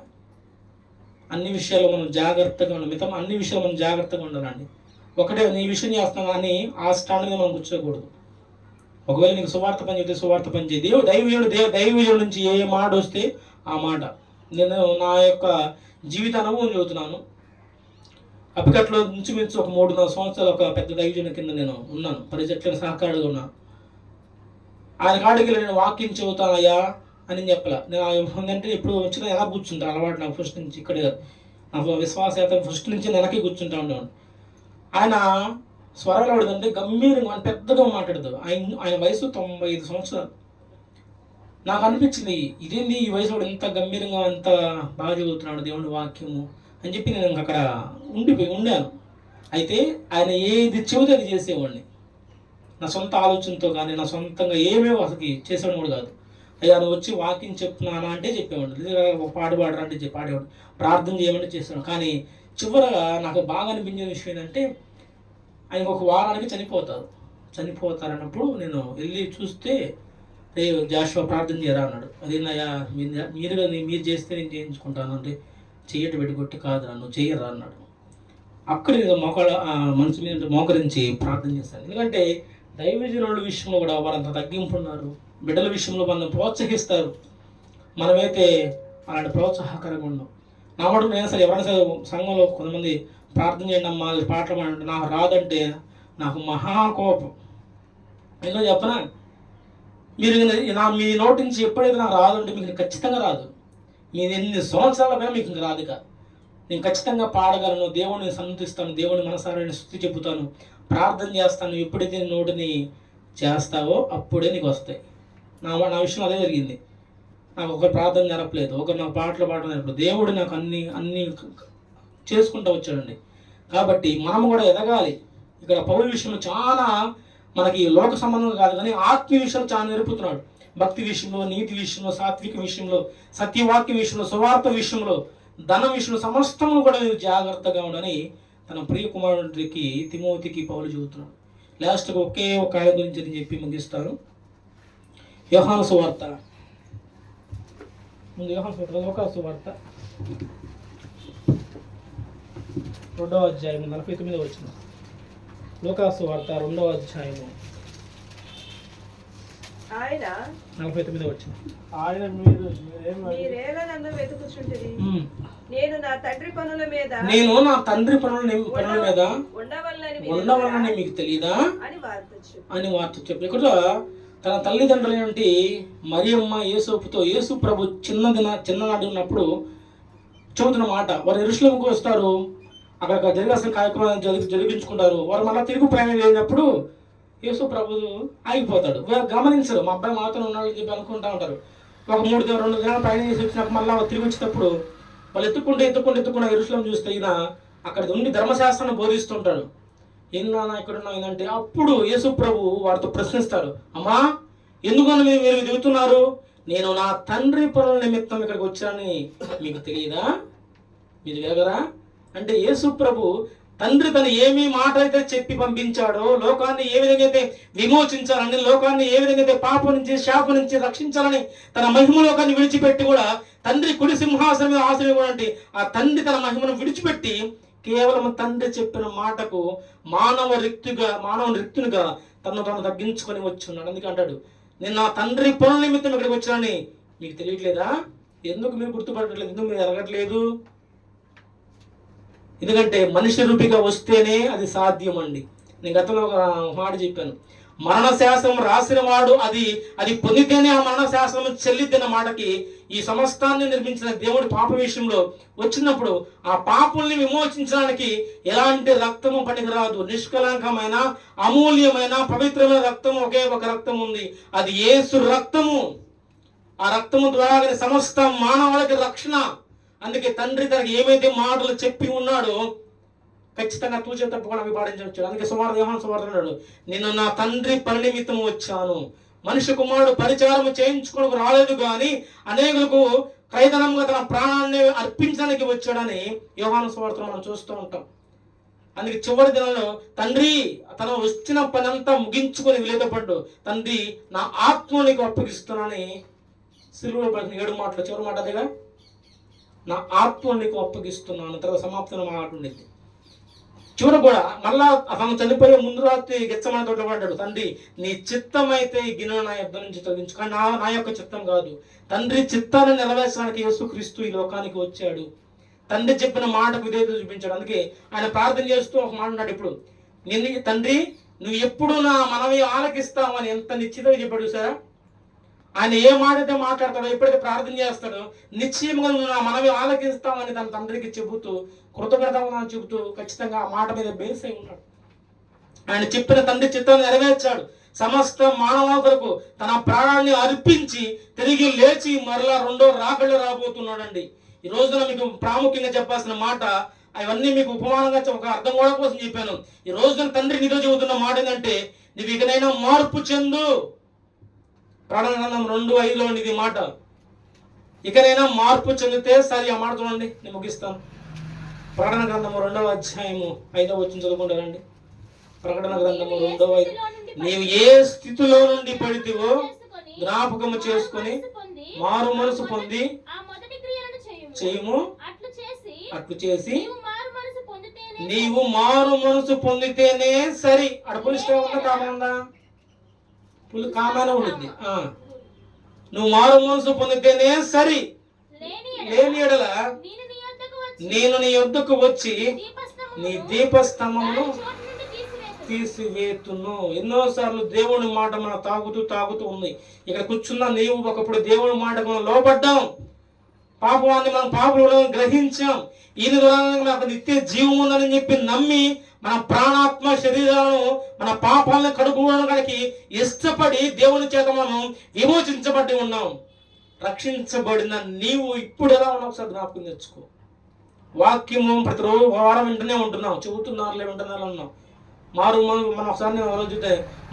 అన్ని విషయాల్లో మనం జాగ్రత్తగా ఉండాలి, అన్ని విషయాలు మనం జాగ్రత్తగా ఉండాలండి. ఒకటే నీ విషయం చేస్తాం కానీ ఆ స్టాండ్ మీద మనం కూర్చోకూడదు. ఒకవేళ నీకు సువార్త పని చెప్తే సువార్త పని చేయి. దైవజనుడి నుంచి ఏ మాట వస్తే ఆ మాట. నేను నా యొక్క జీవిత అనుభవం చెబుతున్నాను. అప్పట్లో ఇంచుమించు ఒక 3-4 సంవత్సరాలు ఒక పెద్ద దైవజనుడి కింద నేను ఉన్నాను, పరిచర్యలకు సహకారుగా ఉన్నాను. ఆయన కాడికి నేను వాక్యం చెబుతానయ్యా అని చెప్పాల. నేను ఏంటంటే ఇప్పుడు వచ్చిన ఎలా కూర్చుంటాను అలవాటు నాకు ఫస్ట్ నుంచి. ఇక్కడ నా విశ్వాసయాత్ర ఫస్ట్ నుంచి వెనక్కి కూర్చుంటా ఉండేవాడు. ఆయన స్వరాలు ఆడదంటే గంభీరంగా పెద్దగా మాట్లాడదు. ఆయన వయసు 95 సంవత్సరాలు. నాకు అనిపించింది, ఇదేంది ఈ వయసులో ఎంత గంభీరంగా ఎంత బాగా చదువుతున్నాడు దేవుని వాక్యము అని చెప్పి నేను అక్కడ ఉండాను. అయితే ఆయన ఏది చెబితే అది చేసేవాడిని. నా సొంత ఆలోచనతో కానీ నా సొంతంగా ఏమేమో అసలు చేసేవాడు కూడా కాదు. అయ్యా నువ్వు వచ్చి వాక్యం చెప్తున్నానా అంటే చెప్పేవాడు, లేదా ఒక పాడవాడరా అంటే పాడేవాడు, ప్రార్థన చేయమంటే చేసేవాడు. కానీ చివరగా నాకు బాగా అనిపించిన విషయం ఏంటంటే ఆయన ఒక వారానికి చనిపోతారన్నప్పుడు నేను వెళ్ళి చూస్తే జాషువా ప్రార్థన చేయరా అన్నాడు. అదేనయ్యా మీరు చేస్తే నేను చేయించుకుంటాను అంటే చెయ్యటి పెట్టుకొట్టి కాదు నువ్వు చెయ్యరా అన్నాడు. అక్కడ నేను మనసు మీద మోకరించి ప్రార్థన చేస్తాను. ఎందుకంటే దైవజనుల విషయంలో కూడా వారంత తగ్గింపు ఉన్నారు, బిడ్డల విషయంలో మనం ప్రోత్సహిస్తారు. మనమైతే అలాంటి ప్రోత్సాహకరంగా ఉండవు. నా మటుకు నేను సరే ఎవరైనా సరే సంఘంలో కొంతమంది ప్రార్థన చేయండి అమ్మా పాటలు పాడంటే నాకు రాదంటే నాకు మహాకోపం. ఎందుకో చెప్పనా, మీరు మీ నోటి నుంచి ఎప్పుడైతే నాకు రాదంటే మీకు ఖచ్చితంగా రాదు. మీరు ఎన్ని సంవత్సరాల పైన మీకు ఇంక రాదు. నేను ఖచ్చితంగా పాడగలను, దేవుడిని సన్నతిస్తాను, దేవుని మనసారాన్ని స్తుతి చెబుతాను, ప్రార్థన చేస్తాను. ఎప్పుడైతే నోటిని చేస్తావో అప్పుడే నీకు వస్తాయి. నా విషయంలో అదే జరిగింది. నాకు ఒకరు ప్రార్థన జరపలేదు, ఒకరు నాకు పాటలు పాడడం జరపలేదు. దేవుడు నాకు అన్ని చేసుకుంటూ వచ్చాడండి. కాబట్టి మనం కూడా ఎదగాలి. ఇక్కడ పౌలు విషయంలో చాలా మనకి లోక సంబంధం కాదు కానీ ఆత్మీయ విషయంలో చాలా నేర్పుతున్నాడు. భక్తి విషయంలో, నీతి విషయంలో, సాత్విక విషయంలో, సత్యవాక్య విషయంలో, సువార్త విషయంలో, ధనం విషయంలో సమస్తము కూడా మీరు జాగ్రత్తగా ఉండని తన ప్రియ కుమారుడికి తిమోతికి పౌలు చెబుతున్నాడు. లాస్ట్గా ఒకే ఒక ఆయన గురించి అని చెప్పి ముగిస్తారు. యోహాను సువార్త, ముందు యోహాను సువార్త, లూకా సువార్త 2వ అధ్యాయం 49వ వచనం. లూకా సువార్త 2వ అధ్యాయము ఆయన 49వ వచనం. ఆయన మీరేలా నన్ను వెతుకుచుంటిరి? నేను నా తండ్రి పనుల మీద ఉండవలనని మీకు తెలియదా అని వార్త చెప్పి ఇక్కడ తన తల్లిదండ్రులైనటువంటి మరియమ్మ యేసు ప్రభు చిన్ననాడు ఉన్నప్పుడు చెబుతున్న మాట. వారు యెరూషలేముకు వస్తారు, అక్కడ జరిగాల్సిన కార్యక్రమాన్ని జరిపించుకుంటారు. వారు మళ్ళీ తిరుగు ప్రయాణం వెళ్ళినప్పుడు యేసు ప్రభు ఆగిపోతాడు. గమనించరు, మా అబ్బాయి మాత్రం ఉన్నాడని చెప్పి అనుకుంటా ఉంటారు. ఒక 2 దినాలు ప్రయాణం చేసి వచ్చినప్పుడు మళ్ళీ తిరిగి వచ్చేటప్పుడు వాళ్ళు ఎత్తుకుంటూ యెరూషలేం చూస్తే ఈయన అక్కడ ఉండి ధర్మశాస్త్రాన్ని బోధిస్తుంటాడు. ఏందన్నా ఇక్కడ ఉన్నావు ఏంటంటే అప్పుడు యేసు ప్రభు వారితో ప్రశ్నిస్తారు, అమ్మా ఎందుకని మీరు దిగుతున్నారు? నేను నా తండ్రి పనుల నిమిత్తం ఇక్కడికి వచ్చానని మీకు తెలియదా? మీరు వేగరా అంటే యేసు ప్రభు తండ్రి తను ఏమి మాట అయితే చెప్పి పంపించాడో, లోకాన్ని ఏ విధంగా అయితే విమోచించాలని, లోకాన్ని ఏ విధంగా అయితే పాపం నుంచి శాపం నుంచి రక్షించాలని తన మహిమలోకాన్ని విడిచిపెట్టి కూడా తండ్రి కుడి సింహాసనం మీద ఆశ్రయించి ఆ తండ్రి తన మహిమను విడిచిపెట్టి కేవలం తండ్రి చెప్పిన మాటకు మానవ రిక్తునిగా తను తగ్గించుకొని వచ్చున్నాడు. అందుకే అంటాడు, నేను నా తండ్రి పనుల నిమిత్తం ఇక్కడికి వచ్చానని మీకు తెలియట్లేదా? ఎందుకు మీరు గుర్తుపట్టట్లేదు? ఎందుకు మీరు ఎరగట్లేదు? ఎందుకంటే మనిషి రూపిగా వస్తేనే అది సాధ్యం అండి. నేను గతంలో ఒక మాట చెప్పాను, మరణ శాసనం రాసిన వాడు అది పొందితేనే ఆ మరణ శాసనం చెల్లిద్దన్న మాటకి ఈ సమస్తాన్ని నిర్మించిన దేవుడి పాప విషయంలో వచ్చినప్పుడు ఆ పాపుల్ని విమోచించడానికి ఎలాంటి రక్తము పనికిరాదు. నిష్కలంకమైన అమూల్యమైన పవిత్రమైన రక్తము ఒకే ఒక రక్తం ఉంది, అది యేసు రక్తము. ఆ రక్తము ద్వారా సమస్త మానవాళికి రక్షణ. అందుకే తండ్రి తనకి ఏమైతే మాటలు చెప్పి ఉన్నాడో ఖచ్చితంగా తూచే తప్పకుండా అవి పాటించవచ్చు. అందుకే యోహాను సువార్త అన్నాడు, నేను నా తండ్రి పని నిమిత్తం వచ్చాను, మనిషి కుమారుడు పరిచారం చేయించుకోవడానికి రాలేదు కానీ అనేకులకు క్రైదనంగా తన ప్రాణాన్ని అర్పించడానికి వచ్చాడని యోహాను సువార్తలో మనం చూస్తూ ఉంటాం. అందుకే చివరి దినంలో తండ్రి తను వచ్చిన పని అంతా ముగించుకొని విలేదపడ్డు, తండ్రి నా ఆత్మనికి అప్పగిస్తున్నానని సిలువలో పలికిన 7 మాటలు చివరి మాట అదేగా, నా ఆత్మనికి అప్పగిస్తున్నాను. తర్వాత సమాప్తం మాట ఉండింది. చివరి కూడా మళ్ళా అతను చనిపోయే ముందు రాత్రి గెత్సేమనే తోటలో పడ్డాడు, తండ్రి నీ చిత్తం అయితే ఈ గిన్నె నా యుద్ధం నుంచి తొలగించు, కానీ నా యొక్క చిత్తం కాదు. తండ్రి చిత్తాన్ని నెరవేర్చడానికి యేసుక్రీస్తు ఈ లోకానికి వచ్చాడు. తండ్రి చెప్పిన మాటకు విధేయత చూపించాడు. అందుకే ఆయన ప్రార్థన చేస్తూ ఒక మాట అన్నాడు, ఇప్పుడు నేను తండ్రి నువ్వు ఎప్పుడు నా మనవి ఆలకిస్తావని ఎంత నిశ్చితంగా చెప్పాడు చూసారా. ఆయన ఏ మాట అయితే మాట్లాడతాడో, ఎప్పుడైతే ప్రార్థన చేస్తాడో నిశ్చయంగా నువ్వు నా మనవి ఆలకిస్తామని తన తండ్రికి చెబుతూ కృతజ్ఞతని చెబుతూ ఖచ్చితంగా ఆ మాట మీద బేస్ అయి ఉన్నాడు. ఆయన చెప్పిన తండ్రి చిత్తాన్ని నెరవేర్చాడు. సమస్త మానవాళులకు తన ప్రాణాన్ని అర్పించి తిరిగి లేచి మరలా 2వ రాకళ్ళు రాబోతున్నాడండి. ఈ రోజున మీకు ప్రాముఖ్యంగా చెప్పాల్సిన మాట, అవన్నీ మీకు ఉపమానంగా ఒక అర్థం కూడా కోసం చెప్పాను. ఈ రోజున తండ్రి నీతో చెబుతున్న మాట ఏంటంటే, నువ్వు ఇకనైనా మార్పు చెందు. ప్రకటన గ్రంథం 2:5లో ఇది మాట, ఇకనైనా మార్పు చెందితే సరి. ఆ మాట చూడండి, నేను ముగిస్తాను. ప్రకటన గ్రంథము 2వ అధ్యాయము 5వ వచనం చదువుకుంటారండి. ప్రకటన గ్రంథము 2:5, నీవు ఏ స్థితిలో నుండి పడితివో జ్ఞాపకము చేసుకొని మారు మనసు పొంది చేయము. అట్లు చేసి నీవు మారు మనసు పొందితేనే సరి. అక్కడ పులిస్తే ఉందా కామందా? కామానే ఉండిద్ది. నువ్వు మారు మనసు పొందితేనే సరి. లేని ఎడల నేను నీ యొద్దకు వచ్చి నీ దీపస్తంభమును తీసివేతును. ఎన్నోసార్లు దేవుని మాట మనం తాగుతూ ఉంది. ఇక్కడ కూర్చున్న నీవు ఒకప్పుడు దేవుని మాటకు మనం లోబడ్డాం, పాపాన్ని మనం పాపంలో గ్రహించాం. ఈయన ద్వారా నాకు నిత్య జీవం ఉందని చెప్పి నమ్మి మన ప్రాణాత్మ శరీరాలను మన పాపాలను కడుక్కోవడానికి ఇష్టపడి దేవుని చేత మనం విమోచించబడి ఉన్నాం. రక్షించబడిన నీవు ఇప్పుడు ఎలా ఉన్నావు ఒకసారి జ్ఞాపకం తెచ్చుకో. వాక్యము ప్రతిరోజు వారం వింటూనే ఉంటున్నాం, చెబుతున్నారులే వింటున్నారు అన్నాం. మారు మనం ఒకసారి రోజు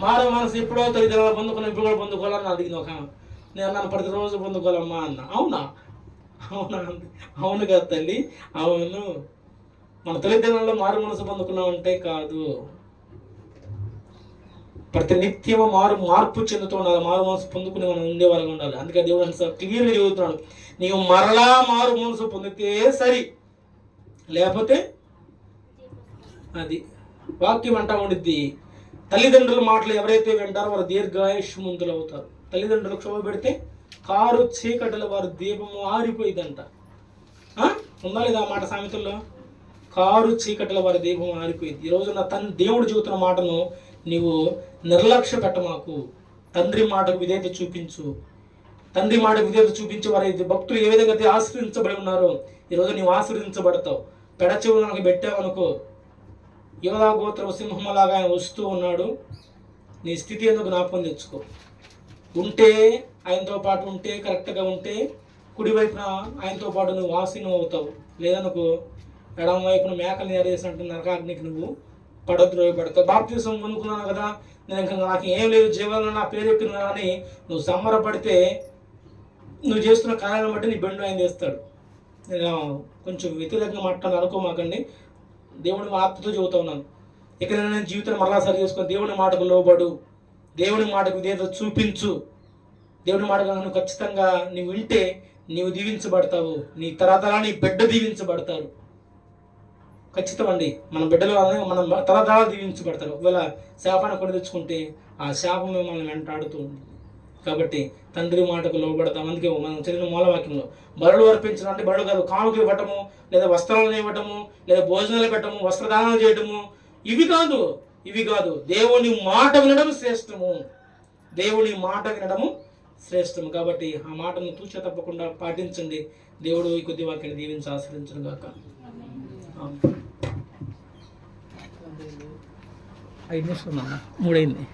మారు మనసు ఎప్పుడో తల్లిదండ్రులు పొందుకున్నాం, ఇప్పుడు కూడా పొందుకోవాలని అడిగింది ఒక. నేను నన్ను ప్రతిరోజు పొందుకోవాలమ్మా అన్న. అవునా? అవునా? అవును కదా తల్లి, అవును. మన తల్లిదండ్రులలో మారు మనసు పొందుకున్నామంటే కాదు, ప్రతి నిత్యము మార్పు చెందుతూ ఉండాలి. మారు మనసు పొందుకుని మనం ఉండే వాళ్ళగా ఉండాలి. అందుకే దేవుడు క్లియర్గా చెబుతున్నాడు, నీవు మరలా మారు మనసు పొందితే సరి, లేకపోతే అది వాక్యం అంటా ఉండిద్ది. తల్లిదండ్రుల మాటలు ఎవరైతే వింటారో వారు దీర్ఘాయుష్మంతులు అవుతారు. తల్లిదండ్రులు క్షోభ పెడితే కారు చీకటిలో వారి దీపము ఆరిపోయిందంట. ఉందా లేదా ఆ మాట సామెతల్లో? కారు చీకటిలో వారి దీపం ఆరిపోయింది. ఈరోజు నా దేవుడు చెబుతున్న మాటను నీవు నిర్లక్ష్య పెట్టమాకు. తండ్రి మాటకు విధేయత చూపించు. తండ్రి మాటకు విధేయత చూపించి వారి భక్తులు ఏ విధంగా అయితే ఆశీర్వించబడి ఉన్నారో ఈరోజు నీవు ఆశీర్వించబడతావు. పెడచెవులు నాకు పెట్టావనుకో, యోధా గోత్ర సింహంలాగా ఆయన వస్తూ ఉన్నాడు. నీ స్థితి ఎందుకు జ్ఞాపకం తెచ్చుకో. ఉంటే ఆయనతో పాటు ఉంటే, కరెక్ట్గా ఉంటే కుడివైపున ఆయనతో పాటు నువ్వు వాసీనం అవుతావు. లేదనుకో ఎడమ వైపున మేకలు నేరేసినట్టు నరకాగ్నికి నువ్వు పడతావు. బాప్తిసం పొందుకున్నాను కదా, నేను ఇంకా నాకు ఏం లేదు, జీవనంలో నా పేరు ఎక్కిన అని నువ్వు సంబరపడితే నువ్వు చేస్తున్న కార్యాలను బట్టి నీ బెండు ఆయన చేస్తాడు. నేను కొంచెం వ్యతిరేకంగా మాట్లాడాలి అనుకోమాకండి, దేవుని ఆత్మతో చెబుతా ఉన్నాను. ఇక నేను జీవితాన్ని మరలా సరి చేసుకొని దేవుని మాటకు లోబడు, దేవుని మాటకు విధేయత చూపించు. దేవుని మాటకు నువ్వు ఖచ్చితంగా నీవు వింటే నీవు దీవించబడతావు, నీ తరతరా నీ బిడ్డ దీవించబడతారు. ఖచ్చితం అండి, మన బిడ్డలు మన తరతరా దీవించబడతారు. ఒకవేళ శాపాన్ని కొని తెచ్చుకుంటే ఆ శాపం మనం వెంటాడుతూ ఉంటుంది. కాబట్టి తండ్రి మాటకు లోబడతాం. అందుకే మనం చదివిన మూలవాక్యంలో బలులు అర్పించడం అంటే బలు కాదు, కానుకలు ఇవ్వటము, లేదా వస్త్రాలను ఇవ్వటము, లేదా భోజనాలు పెట్టము, వస్త్రదానాలు చేయటము, ఇవి కాదు. దేవుని మాట వినడం శ్రేష్టము. దేవుని మాట వినడము శ్రేష్టము. కాబట్టి ఆ మాటను తూచ తప్పకుండా పాటించండి. దేవుడు ఈ కొద్ది వాక్యాన్ని దీవించి ఆశ్రయించను గాక. 5 నిమిషాలు 3 అయింది.